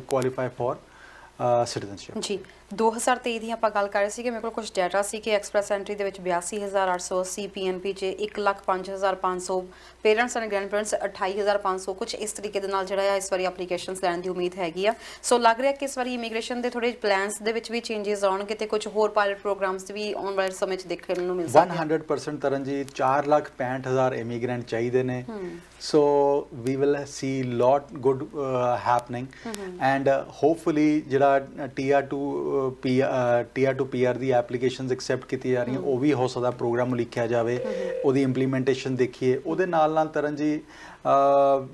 ਕੁਆਲੀਫਾਈ ਫॉर ਸਿਟੀਜ਼ਨਸ਼ਿਪ। ਜੀ, 2023 ਦੀ ਆਪਾਂ ਗੱਲ ਕਰ ਰਹੇ ਸੀ ਕਿ ਮੇਰੇ ਕੋਲ ਕੁਝ ਡਾਟਾ ਸੀ ਕਿ ਐਕਸਪ੍ਰੈਸ ਐਂਟਰੀ ਦੇ ਵਿੱਚ 82,880, PNP 'ਚ 1,05,500, ਪੇਰੈਂਟਸ ਐਂਡ ਗ੍ਰੈਂਡ ਪੇਰੈਂਟਸ 28,500, ਕੁਝ ਇਸ ਤਰੀਕੇ ਦੇ ਨਾਲ ਜਿਹੜਾ ਹੈ ਇਸ ਵਾਰੀ ਐਪਲੀਕੇਸ਼ਨਸ ਲੈਣ ਦੀ ਉਮੀਦ ਹੈਗੀ ਆ। ਸੋ ਲੱਗ ਰਿਹਾ ਕਿ ਇਸ ਵਾਰੀ ਇਮੀਗ੍ਰੇਸ਼ਨ ਦੇ ਥੋੜੇ ਪਲਾਨਸ ਦੇ ਵਿੱਚ ਵੀ ਚੇਂਜਸ ਆਉਣਗੇ ਤੇ ਕੁਝ ਹੋਰ ਪਾਇਲਟ ਪ੍ਰੋਗਰਾਮਸ ਵੀ ਆਉਣ ਵਾਲੇ ਸਮੇਂ 'ਚ ਦੇਖਣ ਨੂੰ ਮਿਲ ਸਕਦੇ 100% ਤਰਨ ਜੀ। 4,65,000 ਇਮੀਗ੍ਰੈਂਟ ਚਾਹੀਦੇ ਨੇ। So we will see lot good happening and hopefully ਜਿਹੜਾ tier 2 PR ਦੀ ਐਪਲੀਕੇਸ਼ਨਸ ਐਕਸੈਪਟ ਕੀਤੀ ਜਾ ਰਹੀਆਂ, ਉਹ ਵੀ ਹੋ ਸਕਦਾ ਪ੍ਰੋਗਰਾਮ ਲਿਖਿਆ ਜਾਵੇ, ਉਹਦੀ ਇੰਪਲੀਮੈਂਟੇਸ਼ਨ ਦੇਖੀਏ। ਉਹਦੇ ਨਾਲ ਨਾਲ Taran ji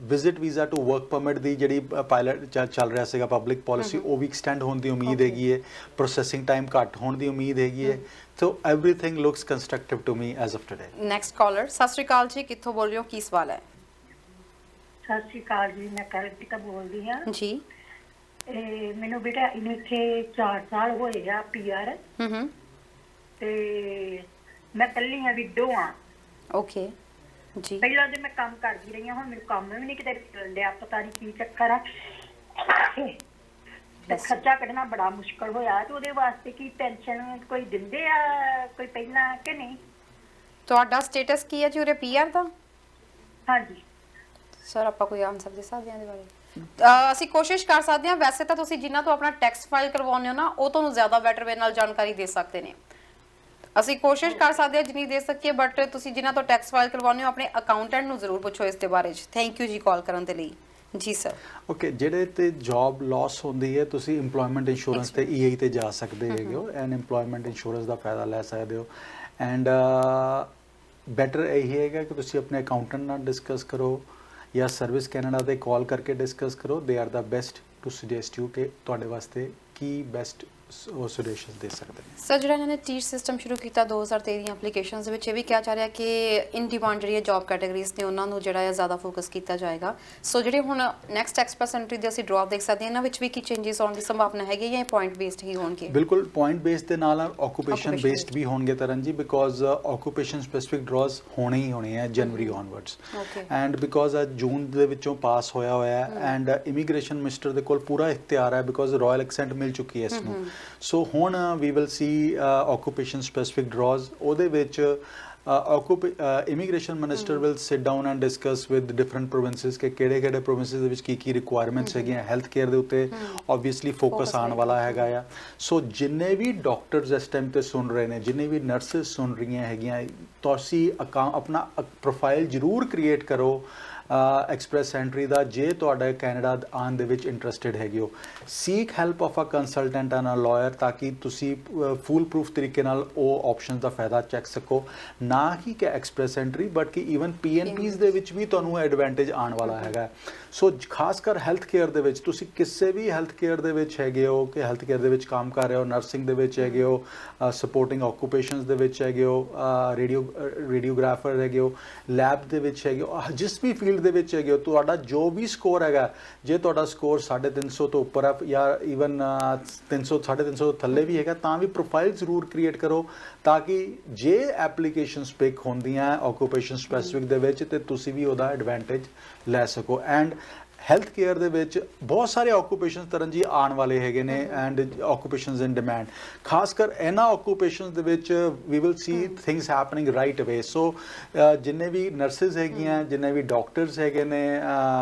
visit visa to work permit ਦੀ ਜਿਹੜੀ ਪਾਇਲਟ ਚੱਲ ਰਿਹਾ ਸੀਗਾ ਪਬਲਿਕ ਪਾਲਿਸੀ, ਉਹ ਵੀ ਐਕਸਟੈਂਡ ਹੋਣ ਦੀ ਉਮੀਦ ਹੈਗੀ ਹੈ, ਪ੍ਰੋਸੈਸਿੰਗ ਟਾਈਮ ਘੱਟ ਹੋਣ ਦੀ ਉਮੀਦ ਹੈਗੀ ਹੈ। So everything looks constructive to me as of today. Next caller. ਸਤਿ ਸ਼੍ਰੀ ਅਕਾਲ ਜੀ, ਕਿੱਥੋਂ ਬੋਲ ਰਹੇ ਹੋ, ਕੀ ਸਵਾਲ ਹੈ? ਸਤਿ ਸ਼੍ਰੀ ਅਕਾਲ ਜੀ, ਮੈਂ ਕਰਨਦੀਪ ਬੋਲਦੀ ਹਾਂ ਜੀ। ਮੈਨੂੰ ਬੇਟਾ ਇਹਨੂੰ ਇੱਥੇ 4 ਸਾਲ ਹੋਏ ਆ PR, ਤੇ ਮੈਂ ਇਕੱਲੀ ਹਾਂ, ਵਿਡੋ ਹਾਂ। ਓਕੇ ਜੀ। ਪਹਿਲਾਂ ਤੇ ਮੈਂ ਕੰਮ ਕਰਦੀ ਰਹੀ ਹਾਂ, ਹੁਣ ਮੈਨੂੰ ਕੰਮ ਵੀ ਨਹੀਂ ਕਿਤੇ ਮਿਲਣ ਡਿਆ, ਪਤਾ ਨਹੀਂ ਕੀ ਚੱਕਰ ਆ। ਤੇ ਖਰਚਾ ਕੱਢਣਾ ਬੜਾ ਮੁਸ਼ਕਲ ਹੋਇਆ, ਤੇ ਉਹਦੇ ਵਾਸਤੇ ਕੀ ਪੈਨਸ਼ਨ ਕੋਈ ਦਿੰਦੇ ਆ ਕੋਈ ਪਹਿਲਾਂ ਕਿ ਨਹੀਂ? ਤੁਹਾਡਾ ਸਟੇਟਸ ਕੀ ਹੈ ਜੀ ਉਰੇ PR ਦਾ? ਹਾਂਜੀ ਸਰ, ਆਪਾਂ ਕੋਈ ਆਨਸਰ ਦੇ ਸਕਦੇ ਹਾਂ ਇਹਦੇ ਬਾਰੇ? ਅਸੀਂ ਕੋਸ਼ਿਸ਼ ਕਰ ਸਕਦੇ ਹਾਂ। ਵੈਸੇ ਤਾਂ ਤੁਸੀਂ ਜਿਨ੍ਹਾਂ ਤੋਂ ਆਪਣਾ ਟੈਕਸ ਫਾਈਲ ਕਰਵਾਉਂਦੇ ਹੋ ਨਾ, ਉਹ ਤੁਹਾਨੂੰ ਜ਼ਿਆਦਾ ਬੈਟਰ ਵੇ ਨਾਲ ਜਾਣਕਾਰੀ ਦੇ ਸਕਦੇ ਨੇ। ਅਸੀਂ ਕੋਸ਼ਿਸ਼ ਕਰ ਸਕਦੇ ਹਾਂ ਜਿੰਨੀ ਦੇ ਸਕੀਏ, ਬਟ ਤੁਸੀਂ ਜਿਨ੍ਹਾਂ ਤੋਂ ਟੈਕਸ ਫਾਈਲ ਕਰਵਾਉਂਦੇ ਹੋ ਆਪਣੇ ਅਕਾਊਂਟੈਂਟ ਨੂੰ ਜ਼ਰੂਰ ਪੁੱਛੋ ਇਸ ਦੇ ਬਾਰੇ 'ਚ। ਥੈਂਕ ਯੂ ਜੀ ਕਾਲ ਕਰਨ ਦੇ ਲਈ। ਜੀ ਸਰ। ਓਕੇ, ਜਿਹੜੇ ਤੇ ਜੌਬ ਲਾਸ ਹੁੰਦੀ ਹੈ, ਤੁਸੀਂ ਇੰਪਲੋਇਮੈਂਟ ਇੰਸ਼ੋਰੈਂਸ ਤੇ EI ਤੇ ਜਾ ਸਕਦੇ ਹੈਗੇ ਹੋ, ਐਂਡ ਇੰਪਲੋਇਮੈਂਟ ਇੰਸ਼ੋਰੈਂਸ ਦਾ ਫਾਇਦਾ ਲੈ ਸਕਦੇ ਹੋ। ਐਂਡ ਬੈਟਰ ਇਹ ਹੈਗਾ ਕਿ ਤੁਸੀਂ ਆਪਣੇ ਅਕਾਊਂਟੈਂਟ ਨਾਲ ਡਿਸਕਸ ਕਰੋ ਜਾਂ ਸਰਵਿਸ ਕੈਨੇਡਾ ਤੇ ਕਾਲ ਕਰਕੇ ਡਿਸਕਸ ਕਰੋ। They are the best to suggest you ਕਿ ਤੁਹਾਡੇ ਵਾਸਤੇ ਕੀ ਬੈਸਟ ਉਹ ਸੁਜੈਸ਼ਨਸ ਦੇ ਸਕਦੇ ਨੇ। ਸਰ, ਜਿਹੜਾ ਇਹਨਾਂ ਨੇ ਟੀਰ ਸਿਸਟਮ ਸ਼ੁਰੂ ਕੀਤਾ 2023 ਦੀਆਂ ਐਪਲੀਕੇਸ਼ਨਸ ਦੇ ਵਿੱਚ, ਇਹ ਵੀ ਕਿਹਾ ਜਾ ਰਿਹਾ ਕਿ ਇਨ ਡਿਮਾਂਡ ਜਿਹੜੀ ਜੌਬ ਕੈਟਾਗਰੀਜ਼ ਨੇ ਉਹਨਾਂ ਨੂੰ ਜਿਹੜਾ ਹੈ ਜ਼ਿਆਦਾ ਫੋਕਸ ਕੀਤਾ ਜਾਏਗਾ। ਸੋ ਜਿਹੜੇ ਹੁਣ ਨੈਕਸਟ ਐਕਸਪ੍ਰੈਸ ਐਂਟਰੀ ਦੇ ਅਸੀਂ ਡ੍ਰੌਪ ਦੇਖ ਸਕਦੇ ਹਾਂ, ਇਹਨਾਂ ਵਿੱਚ ਵੀ ਕੀ ਚੇਂਜਸ ਆਉਣ ਦੀ ਸੰਭਾਵਨਾ ਹੈਗੀ ਜਾਂ ਪੁਆਇੰਟ ਬੇਸਡ ਹੀ ਹੋਣਗੇ? ਬਿਲਕੁਲ ਪੁਆਇੰਟ ਬੇਸਡ ਦੇ ਨਾਲ ਆਕੂਪੇਸ਼ਨ ਬੇਸਡ ਵੀ ਹੋਣਗੇ ਤਰਨ ਜੀ, ਬਿਕੋਜ਼ ਆਕੂਪੇਸ਼ਨ ਸਪੈਸਿਫਿਕ ਡਰਾਜ਼ ਹੋਣੇ ਹੀ ਹੋਣੇ ਆ ਜਨਵਰੀ ਔਨਵਰਡਸ। ਐਂਡ ਬਿਕੋਜ਼ ਜੂਨ ਦੇ ਵਿੱਚੋਂ ਪਾਸ ਹੋਇਆ ਹੈ ਐਂਡ ਇਮੀਗ੍ਰੇਸ਼ਨ ਮਿਨਿਸਟਰ ਦੇ ਕੋਲ ਪੂਰਾ ਇਖਤਿਆਰ ਹੈ, ਬਿਕੋਜ਼ ਰਾਇਲ ਐਕਸੈਂਟ ਮਿਲ ਚੁੱਕੀ ਹੈ ਇਸ ਨੂੰ। ਸੋ ਹੁਣ we will see occupation specific draws. ਉਹਦੇ ਵਿੱਚ immigration minister will sit down and discuss with different provinces ਕਿ ਕਿਹੜੇ ਪ੍ਰੋਵਿੰਸਸ ਦੇ ਵਿੱਚ ਕੀ ਰਿਕੁਆਇਰਮੈਂਟਸ ਹੈਗੀਆਂ ਹੈਲਥ ਕੇਅਰ ਦੇ ਉੱਤੇ ਆਬਵੀਅਸਲੀ ਫੋਕਸ ਆਉਣ ਵਾਲਾ ਹੈਗਾ ਆ। ਸੋ ਜਿੰਨੇ ਵੀ ਡਾਕਟਰਸ ਇਸ ਟਾਈਮ ਤੇ ਸੁਣ ਰਹੇ ਨੇ, ਜਿੰਨੇ ਵੀ ਨਰਸਿਸ ਸੁਣ ਰਹੀਆਂ ਹੈਗੀਆਂ, ਤੁਸੀਂ ਆਪਣਾ ਪ੍ਰੋਫਾਈਲ ਜ਼ਰੂਰ ਕ੍ਰੀਏਟ ਕਰੋ ਐਕਸਪ੍ਰੈਸ ਐਂਟਰੀ ਦਾ ਜੇ ਤੁਹਾਡਾ ਕੈਨੇਡਾ ਆਉਣ ਦੇ ਵਿੱਚ ਇੰਟਰਸਟਿਡ ਹੈਗੇ ਹੋ। Seek help of a consultant and a lawyer ਤਾਂ ਕਿ ਤੁਸੀਂ ਫੁੱਲ ਪ੍ਰੂਫ ਤਰੀਕੇ ਨਾਲ ਉਹ ਆਪਸ਼ਨਸ ਦਾ ਫਾਇਦਾ ਚੱਕ ਸਕੋ, ਨਾ ਹੀ ਕਿ ਐਕਸਪ੍ਰੈਸ ਐਂਟਰੀ ਬਟ ਕਿ ਈਵਨ PNPs ਦੇ ਵਿੱਚ ਵੀ ਤੁਹਾਨੂੰ ਐਡਵਾਂਟੇਜ ਆਉਣ ਵਾਲਾ ਹੈਗਾ। ਸੋ ਖਾਸ ਕਰ ਹੈਲਥ ਕੇਅਰ ਦੇ ਵਿੱਚ ਤੁਸੀਂ ਕਿਸੇ ਵੀ ਹੈਲਥ ਕੇਅਰ ਦੇ ਵਿੱਚ ਹੈਗੇ ਹੋ ਕਿ ਹੈਲਥ ਕੇਅਰ ਦੇ ਵਿੱਚ ਕੰਮ ਕਰ ਰਹੇ ਹੋ, ਨਰਸਿੰਗ ਦੇ ਵਿੱਚ ਹੈਗੇ ਹੋ, ਸਪੋਰਟਿੰਗ ਆਕੂਪੇਸ਼ਨਸ ਦੇ ਵਿੱਚ ਹੈਗੇ ਹੋ, ਰੇਡੀਓਗ੍ਰਾਫਰ ਹੈਗੇ ਹੋ, ਲੈਬ ਦੇ ਵਿੱਚ ਹੈਗੇ ਹੋ, ਜਿਸ ਵੀ ਫੀਲਡ ਦੇ ਵਿੱਚ ਹੈਗੇ ਹੋ, ਤੁਹਾਡਾ ਜੋ ਵੀ ਸਕੋਰ ਹੈਗਾ, ਜੇ ਤੁਹਾਡਾ ਸਕੋਰ 350 ਤੋਂ ਉੱਪਰ ਹੈ ਜਾਂ ਈਵਨ 300 350 ਤੋਂ ਥੱਲੇ ਵੀ ਹੈਗਾ, ਤਾਂ ਵੀ ਪ੍ਰੋਫਾਈਲ ਜ਼ਰੂਰ ਕ੍ਰੀਏਟ ਕਰੋ ਤਾਂ ਕਿ ਜੇ ਐਪਲੀਕੇਸ਼ਨਸ ਪਿਕ ਹੁੰਦੀਆਂ ਆਕੂਪੇਸ਼ਨ ਸਪੈਸੀਫਿਕ ਦੇ ਵਿੱਚ ਤੇ ਤੁਸੀਂ ਵੀ ਉਹਦਾ ਐਡਵਾਂਟੇਜ ਲੈ ਸਕੋ। ਐਂਡ ਹੈਲਥ ਕੇਅਰ ਦੇ ਵਿੱਚ ਬਹੁਤ ਸਾਰੇ ਆਕੂਪੇਸ਼ਨਸ ਤਰਨ ਜੀ ਆਉਣ ਵਾਲੇ ਹੈਗੇ ਨੇ ਐਂਡ ਆਕੂਪੇਸ਼ਨਸ ਇਨ ਡਿਮਾਂਡ। ਖਾਸ ਕਰ ਇਹਨਾਂ ਆਕੂਪੇਸ਼ਨਸ ਦੇ ਵਿੱਚ we will see things happening right away. So ਜਿੰਨੇ ਵੀ ਨਰਸਿਸ ਹੈਗੀਆਂ, ਜਿੰਨੇ ਵੀ ਡਾਕਟਰਸ ਹੈਗੇ ਨੇ,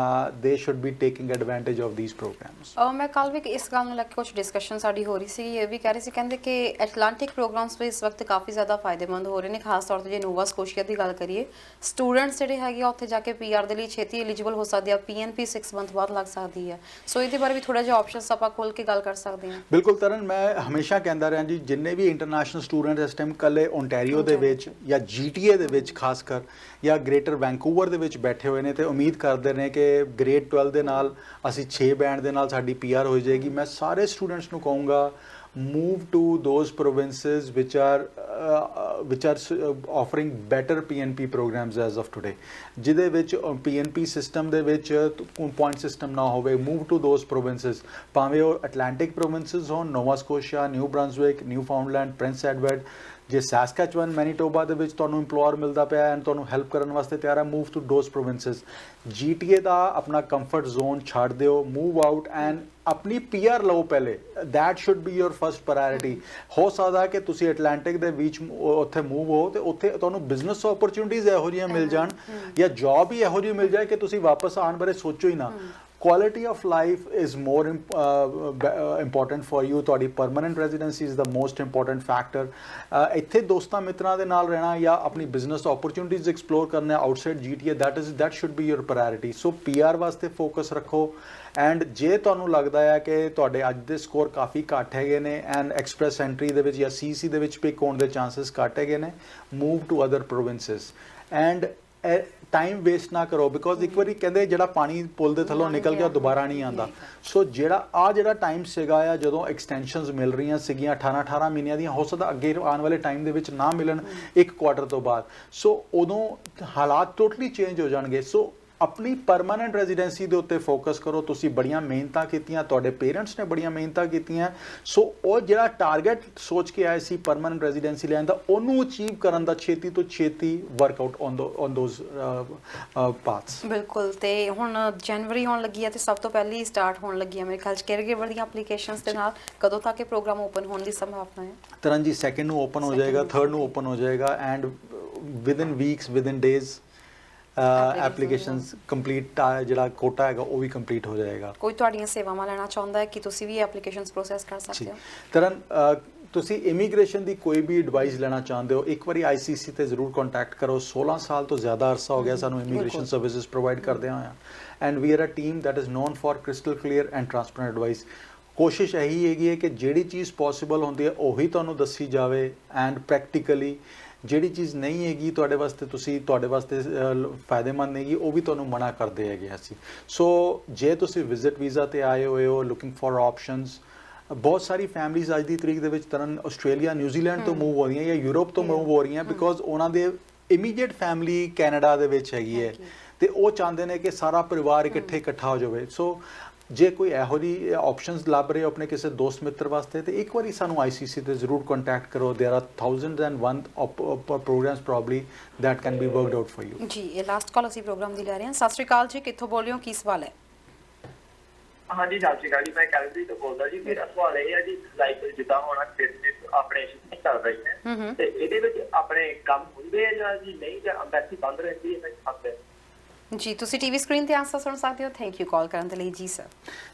they should be taking advantage of these programmes. ਮੈਂ ਕੱਲ ਵੀ ਇਸ ਗੱਲ ਨੂੰ ਲੈ ਕੇ ਕੁਝ ਡਿਸਕਸ਼ਨ ਸਾਡੀ ਹੋ ਰਹੀ ਸੀ, ਇਹ ਵੀ ਕਹਿ ਰਹੇ ਸੀ, ਕਹਿੰਦੇ ਕਿ ਐਟਲਾਂਟਿਕ ਪ੍ਰੋਗਰਾਮਸ ਵੀ ਇਸ ਵਕਤ ਕਾਫੀ ਜ਼ਿਆਦਾ ਫਾਇਦੇਮੰਦ ਹੋ ਰਹੇ ਨੇ। ਖਾਸ ਤੌਰ ਤੇ ਜੇ ਨੋਵਾ ਸਕੋਸ਼ੀਆ ਦੀ ਗੱਲ ਕਰੀਏ, ਸਟੂਡੈਂਟਸ ਜਿਹੜੇ ਹੈਗੇ ਆ ਉੱਥੇ ਜਾ ਕੇ PR ਦੇ ਲਈ ਛੇਤੀ ਐਲੀਜੀਬਲ ਹੋ ਸਕਦੇ ਆ, PNP 6 ਮੰਥ ਬਾਅਦ ਲੱਗ ਸਕਦੀ ਹੈ। ਸੋ ਇਹਦੇ ਬਾਰੇ ਵੀ ਥੋੜਾ ਜਿਹਾ ਆਪਸ਼ਨਸ ਆਪਾਂ ਖੋਲ ਕੇ ਗੱਲ ਕਰ ਸਕਦੇ ਹਾਂ। ਬਿਲਕੁਲ ਤਰਨ, ਮੈਂ ਹਮੇਸ਼ਾ ਕਹਿੰਦਾ ਰਿਹਾ ਜੀ, ਜਿੰਨੇ ਵੀ ਇੰਟਰਨੈਸ਼ਨਲ ਸਟੂਡੈਂਟ ਇਸ ਟਾਈਮ ਕੱਲੇ ਓਨਟਾਰੀਓ ਦੇ ਵਿੱਚ ਜਾਂ GTA ਦੇ ਵਿੱਚ ਖਾਸ ਕਰ ਜਾਂ ਗ੍ਰੇਟਰ ਵੈਂਕੂਵਰ ਦੇ ਵਿੱਚ ਬੈਠੇ ਹੋਏ ਨੇ ਤੇ ਉਮੀਦ ਕਰਦੇ ਨੇ ਕਿ ਗ੍ਰੇਡ 12 ਦੇ ਨਾਲ ਅਸੀਂ 6 ਬੈਂਡ ਦੇ ਨਾਲ ਸਾਡੀ PR ਹੋ ਜਾਏਗੀ, ਮੈਂ ਸਾਰੇ ਸਟੂਡੈਂਟਸ ਨੂੰ ਕਹੂੰਗਾ move to those provinces which are offering better PNP programs as of today, ਜਿਹਦੇ ਵਿੱਚ PNP ਸਿਸਟਮ ਦੇ ਵਿੱਚ ਪੁਆਇੰਟ ਸਿਸਟਮ ਨਾ ਹੋਵੇ। move to those provinces, ਭਾਵੇਂ ਉਹ ਅਟਲਾਂਟਿਕ ਪ੍ਰੋਵਿੰਸਸ ਹੋਣ, Nova Scotia, New Brunswick, Newfoundland, Prince Edward. ਜੇ ਸੈਸਕੈਚੁਅਨ, ਮੈਨੀਟੋਬਾ ਦੇ ਵਿੱਚ ਤੁਹਾਨੂੰ ਇੰਪਲੋਇਰ ਮਿਲਦਾ ਪਿਆ ਐਂਡ ਤੁਹਾਨੂੰ ਹੈਲਪ ਕਰਨ ਵਾਸਤੇ ਤਿਆਰ ਹੈ, move to those provinces. GTA ਦਾ ਆਪਣਾ ਕੰਫਰਟ ਜ਼ੋਨ ਛੱਡ ਦਿਓ, ਮੂਵ ਆਊਟ ਐਂਡ ਆਪਣੀ PR ਲਓ ਪਹਿਲੇ। That should be your first priority. ਹੋ ਸਕਦਾ ਕਿ ਤੁਸੀਂ ਅਟਲਾਂਟਿਕ ਦੇ ਵਿੱਚ ਉੱਥੇ ਮੂਵ ਹੋ ਤੇ ਉੱਥੇ ਤੁਹਾਨੂੰ ਬਿਜ਼ਨਸ ਓਪਰਚੁਨਿਟੀਜ਼ ਇਹੋ ਜਿਹੀਆਂ ਮਿਲ ਜਾਣ ਜਾਂ ਜੌਬ ਹੀ ਇਹੋ ਜਿਹੀ ਮਿਲ ਜਾਏ ਕਿ ਤੁਸੀਂ ਵਾਪਸ ਆਉਣ ਬਾਰੇ ਸੋਚੋ ਹੀ ਨਾ। Quality of life is more important for you. ਤੁਹਾਡੀ permanent residency is the most important factor. ਇੱਥੇ ਦੋਸਤਾਂ ਮਿੱਤਰਾਂ ਦੇ ਨਾਲ ਰਹਿਣਾ ਜਾਂ ਆਪਣੀ ਬਿਜ਼ਨਸ ਓਪਰਚੁਨਿਟੀਜ਼ ਐਕਸਪਲੋਰ ਕਰਨਾ outside GTA, that should be your priority. So PR ਵਾਸਤੇ ਫੋਕਸ ਰੱਖੋ। ਐਂਡ ਜੇ ਤੁਹਾਨੂੰ ਲੱਗਦਾ ਹੈ ਕਿ ਤੁਹਾਡੇ ਅੱਜ ਦੇ ਸਕੋਰ ਕਾਫੀ ਘੱਟ ਹੈਗੇ ਨੇ ਐਂਡ ਐਕਸਪ੍ਰੈਸ ਐਂਟਰੀ ਦੇ ਵਿੱਚ ਜਾਂ CC ਦੇ ਵਿੱਚ ਪਿਕ ਹੋਣ ਦੇ ਚਾਂਸਸ ਘੱਟ ਹੈਗੇ ਨੇ, move to other provinces. And time waste ਨਾ ਕਰੋ, ਬਿਕੋਜ਼ ਇੱਕ ਵਾਰੀ ਕਹਿੰਦੇ ਜਿਹੜਾ ਪਾਣੀ ਪੁੱਲ ਦੇ ਥੱਲੋਂ ਨਿਕਲ ਗਿਆ ਦੁਬਾਰਾ ਨਹੀਂ ਆਉਂਦਾ। ਸੋ ਜਿਹੜਾ ਟਾਈਮ ਸੀਗਾ ਆ ਜਦੋਂ ਐਕਸਟੈਂਸ਼ਨਸ ਮਿਲ ਰਹੀਆਂ ਸੀਗੀਆਂ 18 ਮਹੀਨਿਆਂ ਦੀਆਂ, ਹੋ ਸਕਦਾ ਅੱਗੇ ਆਉਣ ਵਾਲੇ ਟਾਈਮ ਦੇ ਵਿੱਚ ਨਾ ਮਿਲਣ 1 ਕੁਆਟਰ ਤੋਂ ਬਾਅਦ। ਸੋ ਉਦੋਂ ਹਾਲਾਤ ਟੋਟਲੀ ਚੇਂਜ ਹੋ ਜਾਣਗੇ। ਸੋ ਆਪਣੀ ਪਰਮਾਨੈਂਟ ਰੈਜ਼ੀਡੈਂਸੀ ਦੇ ਉੱਤੇ ਫੋਕਸ ਕਰੋ। ਤੁਸੀਂ ਬੜੀਆਂ ਮਿਹਨਤਾਂ ਕੀਤੀਆਂ, ਤੁਹਾਡੇ ਪੇਰੈਂਟਸ ਨੇ ਬੜੀਆਂ ਮਿਹਨਤਾਂ ਕੀਤੀਆਂ। ਸੋ ਉਹ ਜਿਹੜਾ ਟਾਰਗੇਟ ਸੋਚ ਕੇ ਆਏ ਸੀ ਪਰਮਾਨੈਂਟ ਰੈਜ਼ੀਡੈਂਸੀ ਲੈਣ ਦਾ, ਉਹਨੂੰ ਅਚੀਵ ਕਰਨ ਦਾ ਛੇਤੀ ਤੋਂ ਛੇਤੀ ਵਰਕਆਊਟ ਔਨ ਦੋਜ਼ ਪਾਥਸ। ਬਿਲਕੁਲ। ਤੇ ਹੁਣ ਜਨਵਰੀ ਆਉਣ ਲੱਗੀ ਹੈ ਤੇ ਸਭ ਤੋਂ ਪਹਿਲੀ ਸਟਾਰਟ ਹੋਣ ਲੱਗੀ ਹੈ ਮੇਰੇ ਖਿਆਲ 'ਚ ਕੇਅਰਗਿਵਰ ਦੀਆਂ ਐਪਲੀਕੇਸ਼ਨਸ ਦੇ ਨਾਲ। ਕਦੋਂ ਤੱਕ ਇਹ ਪ੍ਰੋਗਰਾਮ ਓਪਨ ਹੋਣ ਦੀ ਸੰਭਾਵਨਾ ਹੈ? ਤਰਨ ਜੀ 2nd ਨੂੰ ਓਪਨ ਹੋ ਜਾਏਗਾ, 3rd ਨੂੰ ਓਪਨ ਹੋ ਜਾਏਗਾ and within weeks, within days applications complete ਜਿਹੜਾ ਕੋਟਾ ਹੈਗਾ ਉਹ ਵੀ ਕੰਪਲੀਟ ਹੋ ਜਾਏਗਾ। ਕੋਈ ਤੁਹਾਡੀਆਂ ਸੇਵਾਵਾਂ ਲੈਣਾ ਚਾਹੁੰਦਾ ਹੈ ਕਿ ਤੁਸੀਂ ਵੀ ਐਪਲੀਕੇਸ਼ਨਸ ਪ੍ਰੋਸੈਸ ਕਰ ਸਕਦੇ ਹੋ? ਤਰਨ, ਤੁਸੀਂ ਇਮੀਗ੍ਰੇਸ਼ਨ ਦੀ ਕੋਈ ਵੀ ਐਡਵਾਈਸ ਲੈਣਾ ਚਾਹੁੰਦੇ ਹੋ, ਇੱਕ ਵਾਰੀ ICC ਤੇ ਜ਼ਰੂਰ ਕੰਟੈਕਟ ਕਰੋ। 16 ਸਾਲ ਤੋਂ ਜ਼ਿਆਦਾ ਅਰਸਾ ਹੋ ਗਿਆ ਸਾਨੂੰ ਇਮੀਗ੍ਰੇਸ਼ਨ ਸਰਵਿਸਿਜ਼ ਪ੍ਰੋਵਾਈਡ ਕਰਦਿਆਂ ਹੋਇਆਂ and we are a team that is known for crystal clear and transparent advice. ਕੋਸ਼ਿਸ਼ ਇਹੀ ਹੈਗੀ ਹੈ ਕਿ ਜਿਹੜੀ ਚੀਜ਼ ਪੋਸੀਬਲ ਹੁੰਦੀ ਹੈ ਉਹੀ ਤੁਹਾਨੂੰ ਦੱਸੀ ਜਾਵੇ ਐਂਡ ਪ੍ਰੈਕਟੀਕਲੀ ਜਿਹੜੀ ਚੀਜ਼ ਨਹੀਂ ਹੈਗੀ ਤੁਹਾਡੇ ਵਾਸਤੇ ਫਾਇਦੇਮੰਦ ਨਹੀਂ ਹੈਗੀ, ਉਹ ਵੀ ਤੁਹਾਨੂੰ ਮਨਾ ਕਰਦੇ ਹੈਗੇ ਅਸੀਂ। ਸੋ ਜੇ ਤੁਸੀਂ ਵਿਜ਼ਿਟ ਵੀਜ਼ਾ ਤੇ ਆਏ ਹੋਏ ਹੋ, ਲੁਕਿੰਗ ਫॉर ਆਪਸ਼ਨਸ, ਬਹੁਤ ਸਾਰੀ ਫੈਮਲੀਜ਼ ਅੱਜ ਦੀ ਤਰੀਕ ਦੇ ਵਿੱਚ ਤਰਨ ਆਸਟ੍ਰੇਲੀਆ, ਨਿਊਜ਼ੀਲੈਂਡ ਤੋਂ ਮੂਵ ਹੋ ਰਹੀਆਂ ਜਾਂ ਯੂਰਪ ਤੋਂ ਮੂਵ ਹੋ ਰਹੀਆਂ, ਬਿਕੋਜ਼ ਉਹਨਾਂ ਦੇ ਇਮੀਡੀਏਟ ਫੈਮਲੀ ਕੈਨੇਡਾ ਦੇ ਵਿੱਚ ਹੈਗੀ ਹੈ ਤੇ ਉਹ ਚਾਹੁੰਦੇ ਨੇ ਕਿ ਸਾਰਾ ਪਰਿਵਾਰ ਇਕੱਠਾ ਹੋ ਜਾਵੇ। ਸੋ ਜੇ ਕੋਈ ਇਹੋ ਜਿਹੀ ਆਪਸ਼ਨਸ ਲੱਭ ਰਹੇ ਹੋ ਆਪਣੇ ਕਿਸੇ ਦੋਸਤ ਮਿੱਤਰ ਵਾਸਤੇ ਤੇ ਇੱਕ ਵਾਰੀ ਸਾਨੂੰ ICC ਤੇ ਜ਼ਰੂਰ ਕੰਟੈਕਟ ਕਰੋ। There are 1001 programs probably that can be worked out for you. ਜੀ, ਇਹ ਲਾਸਟ ਕਾਲ ਅਸੀਂ ਪ੍ਰੋਗਰਾਮ ਦੀ ਲੈ ਰਹੇ ਹਾਂ। ਸਤਿ ਸ਼੍ਰੀ ਅਕਾਲ ਜੀ, ਕਿੱਥੋਂ ਬੋਲ ਰਹੇ ਹੋ, ਕੀ ਸਵਾਲ ਹੈ? ਹਾਂਜੀ ਸਤਿ ਸ਼੍ਰੀ ਅਕਾਲ ਜੀ, ਮੈਂ ਕੈਲਗਰੀ ਤੋਂ ਬੋਲਦਾ ਜੀ। ਮੇਰਾ ਸਵਾਲ ਇਹ ਹੈ ਜੀ, ਲਾਈਕ ਜਿੱਦਾਂ ਹੁਣ ਬਿਜ਼ਨਸ ਆਪਣੇ ਸ਼ੁਰੂ ਚੱਲ ਰਹੀ ਹੈ ਤੇ ਇਹਦੇ ਵਿੱਚ ਆਪਣੇ ਕੰਮ ਹੁੰਦੇ ਆ ਜਾਂ ਜੀ ਨਹੀਂ, ਜਾਂ ਅੰਬੈਸੀ ਬੰਦ ਰਹਿੰਦੀ ਹੈ ਖਾਤੇ? ਜੀ ਤੁਸੀਂ ਟੀਵੀ ਸਕਰੀਨ ਤੇ ਆਂਸਰ ਸੁਣ ਸਕਦੇ ਹੋ। ਥੈਂਕ ਯੂ ਕਾਲ ਕਰਨ ਦੇ ਲਈ ਜੀ ਸਰ।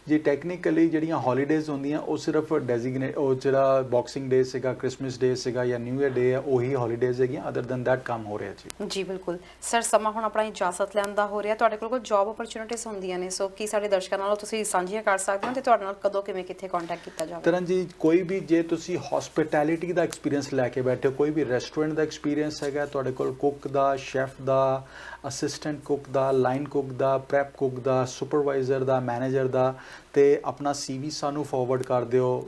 ਜੀ ਟੈਕਨੀਕਲੀ ਜਿਹੜੀਆਂ ਹੌਲੀਡੇਜ਼ ਹੁੰਦੀਆਂ ਉਹ ਸਿਰਫ ਡੈਜ਼ਿਗਨੇਟ, ਉਹ ਜਿਹੜਾ ਬਾਕਸਿੰਗ ਡੇ ਸੀਗਾ, ਕ੍ਰਿਸਮਸ ਡੇ ਸੀਗਾ ਜਾਂ ਨਿਊ ਈਅਰ ਡੇ ਆ, ਉਹੀ ਹੌਲੀਡੇਜ਼ ਹੈਗੀਆਂ। ਅਦਰ ਦੈਨ ਦੈਟ ਕੰਮ ਹੋ ਰਿਹਾ ਜੀ। ਜੀ ਬਿਲਕੁਲ ਸਰ, ਸਮਾਂ ਹੁਣ ਆਪਣਾ ਇਜਾਜ਼ਤ ਲੈਣ ਦਾ ਹੋ ਰਿਹਾ। ਤੁਹਾਡੇ ਕੋਲ ਕੋਈ ਜੌਬ ਓਪਰਚੁਨਿਟੀਜ਼ ਹੁੰਦੀਆਂ ਨੇ, ਸੋ ਕੀ ਸਾਡੇ ਦਰਸ਼ਕਾਂ ਨਾਲ ਤੁਸੀਂ ਸਾਂਝੀਆਂ ਕਰ ਸਕਦੇ ਹੋ ਤੇ ਤੁਹਾਡੇ ਨਾਲ ਕਦੋਂ ਕਿਵੇਂ ਕਿੱਥੇ ਕੰਟੈਕਟ ਕੀਤਾ ਜਾਵੇ? ਤਰਨ ਜੀ, ਕੋਈ ਵੀ ਜੇ ਤੁਸੀਂ ਹੌਸਪਿਟੈਲਿਟੀ ਦਾ ਐਕਸਪੀਰੀਅੰਸ ਲੈ ਕੇ ਬੈਠੇ ਹੋ, ਕੋਈ ਵੀ ਰੈਸਟੋਰੈਂਟ ਦਾ ਐਕਸਪੀਰੀਅੰਸ ਹੈਗਾ ਤੁਹਾਡੇ ਕੋਲ, ਕੁੱਕ ਦਾ, ਸ਼ੈਫ ਦਾ, ਅਸਿਸਟੈਂਟ ਕੁੱਕ ਦਾ, ਲਾਈਨ ਕੁੱਕ ਦਾ, ਪ੍ਰੈਪ ਕੁੱਕ ਦਾ, ਸੁਪਰਵਾਈਜ਼ਰ ਦਾ, ਮੈਨੇਜਰ ਦਾ, ਤੇ ਆਪਣਾ CV ਸਾਨੂੰ ਫਾਰਵਰਡ ਕਰ ਦਿਓ।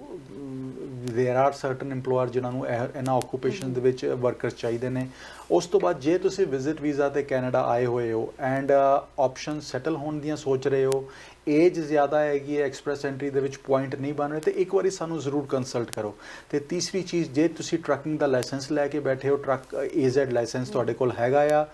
ਦੇਰ ਆਰ ਸਰਟਨ EMPLOYER ਜਿਨ੍ਹਾਂ ਨੂੰ ਇਹਨਾਂ ਆਕੂਪੇਸ਼ਨ ਦੇ ਵਿੱਚ ਵਰਕਰਸ ਚਾਹੀਦੇ ਨੇ। ਉਸ ਤੋਂ ਬਾਅਦ ਜੇ ਤੁਸੀਂ ਵਿਜ਼ਿਟ ਵੀਜ਼ਾ ਤੇ ਕੈਨੇਡਾ ਆਏ ਹੋਏ ਹੋ ਐਂਡ ਆਪਸ਼ਨ ਸੈਟਲ ਹੋਣ ਦੀਆਂ ਸੋਚ ਰਹੇ ਹੋ, ਏਜ ਜ਼ਿਆਦਾ ਹੈਗੀ ਹੈ, ਐਕਸਪ੍ਰੈਸ ਐਂਟਰੀ ਦੇ ਵਿੱਚ ਪੁਆਇੰਟ ਨਹੀਂ ਬਣ ਰਹੇ, ਤੇ ਇੱਕ ਵਾਰੀ ਸਾਨੂੰ ਜ਼ਰੂਰ ਕੰਸਲਟ ਕਰੋ। ਤੇ ਤੀਸਰੀ ਚੀਜ਼, ਜੇ ਤੁਸੀਂ ਟਰੱਕਿੰਗ ਦਾ ਲਾਇਸੈਂਸ ਲੈ ਕੇ ਬੈਠੇ ਹੋ, ਟਰੱਕ AZ ਲਾਇਸੈਂਸ ਤੁਹਾਡੇ ਕੋਲ ਹੈਗਾ ਆ,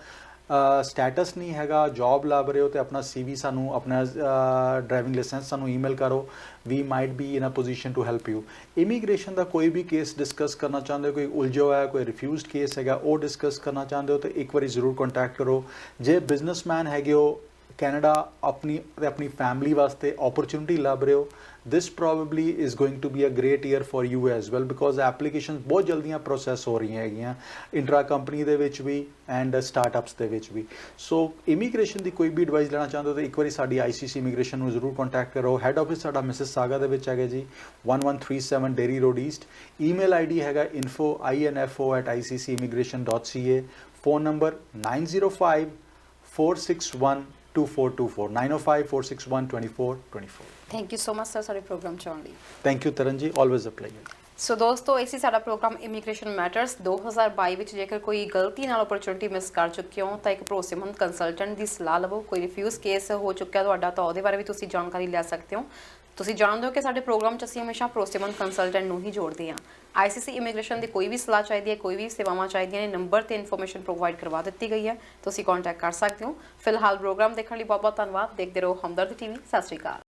ਸਟੇਟਸ ਨਹੀਂ ਹੈਗਾ, ਜੌਬ ਲੱਭ ਰਹੇ ਹੋ, ਤੇ ਆਪਣਾ CV ਸਾਨੂੰ, ਆਪਣਾ ਡਰਾਈਵਿੰਗ ਲਾਇਸੈਂਸ ਸਾਨੂੰ ਈਮੇਲ ਕਰੋ। We might be in a position to help you. Immigration ਦਾ ਕੋਈ ਵੀ ਕੇਸ ਡਿਸਕਸ ਕਰਨਾ ਚਾਹੁੰਦੇ ਹੋ, ਕੋਈ ਉਲਝਿਆ ਹੋਇਆ, ਕੋਈ ਰਿਫਿਊਜ਼ਡ ਕੇਸ ਹੈਗਾ, ਉਹ ਡਿਸਕਸ ਕਰਨਾ ਚਾਹੁੰਦੇ ਹੋ, ਤੇ ਇੱਕ ਵਾਰੀ ਜ਼ਰੂਰ ਕੰਟੈਕਟ ਕਰੋ। ਜੇ ਬਿਜ਼ਨਸਮੈਨ ਹੈਗੇ ਹੋ, ਕੈਨੇਡਾ ਆਪਣੀ ਫੈਮਿਲੀ ਵਾਸਤੇ ਓਪਰਚੁਨਿਟੀ ਲੱਭ ਰਹੇ ਹੋ, this probably is going to be a great year for you as well, because applications ਬਹੁਤ ਜਲਦੀਆਂ ਪ੍ਰੋਸੈਸ ਹੋ ਰਹੀਆਂ ਹੈਗੀਆਂ ਇੰਟਰਾ ਕੰਪਨੀ ਦੇ ਵਿੱਚ ਵੀ ਐਂਡ ਸਟਾਰਟਅਪਸ ਦੇ ਵਿੱਚ ਵੀ। ਸੋ ਇਮੀਗ੍ਰੇਸ਼ਨ ਦੀ ਕੋਈ ਵੀ ਐਡਵਾਈਸ ਲੈਣਾ ਚਾਹੁੰਦੇ ਹੋ ਤਾਂ ਇੱਕ ਵਾਰੀ ਸਾਡੀ ICC ਇਮੀਗ੍ਰੇਸ਼ਨ ਨੂੰ ਜ਼ਰੂਰ ਕੰਟੈਕਟ ਕਰੋ। ਹੈੱਡ ਆਫਿਸ ਸਾਡਾ ਮਿਸਿਸ ਸਾਗਾ ਦੇ ਵਿੱਚ ਹੈਗਾ ਜੀ, 1137 dairy road East. Email ID ਹੈਗਾ info@iccimmigration.ca। Phone number 905-461-2424, 905-461-2424। Thank you so much sir ਸਾਡੇ ਪ੍ਰੋਗਰਾਮ 'ਚ ਆਉਣ ਲਈ। ਥੈਂਕ ਯੂ ਤਰਨ ਜੀ, ਆਲਵੇਜ਼ ਅ ਪਲੇਜ਼ਰ। ਸੋ ਦੋਸਤੋ, ਇਹ ਸੀ ਸਾਡਾ ਪ੍ਰੋਗਰਾਮ ਇਮੀਗ੍ਰੇਸ਼ਨ ਮੈਟਰਸ 2022 ਵਿੱਚ। ਜੇਕਰ ਕੋਈ ਗਲਤੀ ਨਾਲ ਓਪਰਚੁਨਿਟੀ ਮਿਸ ਕਰ ਚੁੱਕੇ ਹੋ ਤਾਂ ਇੱਕ ਭਰੋਸੇਮੰਦ ਕੰਸਲਟੈਂਟ ਦੀ ਸਲਾਹ ਲਵੋ। ਕੋਈ ਰਿਫਿਊਜ਼ ਕੇਸ ਹੋ ਚੁੱਕਿਆ ਤੁਹਾਡਾ ਤਾਂ ਉਹਦੇ ਬਾਰੇ ਵੀ ਤੁਸੀਂ ਜਾਣਕਾਰੀ ਲੈ ਸਕਦੇ ਹੋ। ਤੁਸੀਂ ਜਾਣਦੇ ਹੋ ਕਿ ਸਾਡੇ ਪ੍ਰੋਗਰਾਮ 'ਚ ਅਸੀਂ ਹਮੇਸ਼ਾ ਭਰੋਸੇਮੰਦ ਕੰਸਲਟੈਂਟ ਨੂੰ ਹੀ ਜੋੜਦੇ ਹਾਂ। ICC ਇਮੀਗ੍ਰੇਸ਼ਨ ਦੀ ਕੋਈ ਵੀ ਸਲਾਹ ਚਾਹੀਦੀ ਹੈ, ਕੋਈ ਵੀ ਸੇਵਾਵਾਂ ਚਾਹੀਦੀਆਂ ਨੇ, ਨੰਬਰ ਤੇ ਇਨਫੋਰਮੇਸ਼ਨ ਪ੍ਰੋਵਾਈਡ ਕਰਵਾ ਦਿੱਤੀ ਗਈ ਹੈ, ਤੁਸੀਂ ਕੰਟੈਕਟ ਕਰ ਸਕਦੇ ਹੋ। ਫਿਲਹਾਲ ਪ੍ਰੋਗਰਾਮ ਦੇਖਣ ਲਈ ਬਹੁਤ ਬਹੁਤ ਧੰਨਵਾਦ। ਦੇਖਦੇ ਰਹੋ ਹਮਦਰਦ TV। ਸਤਿ ਸ਼੍ਰੀ ਅਕਾਲ।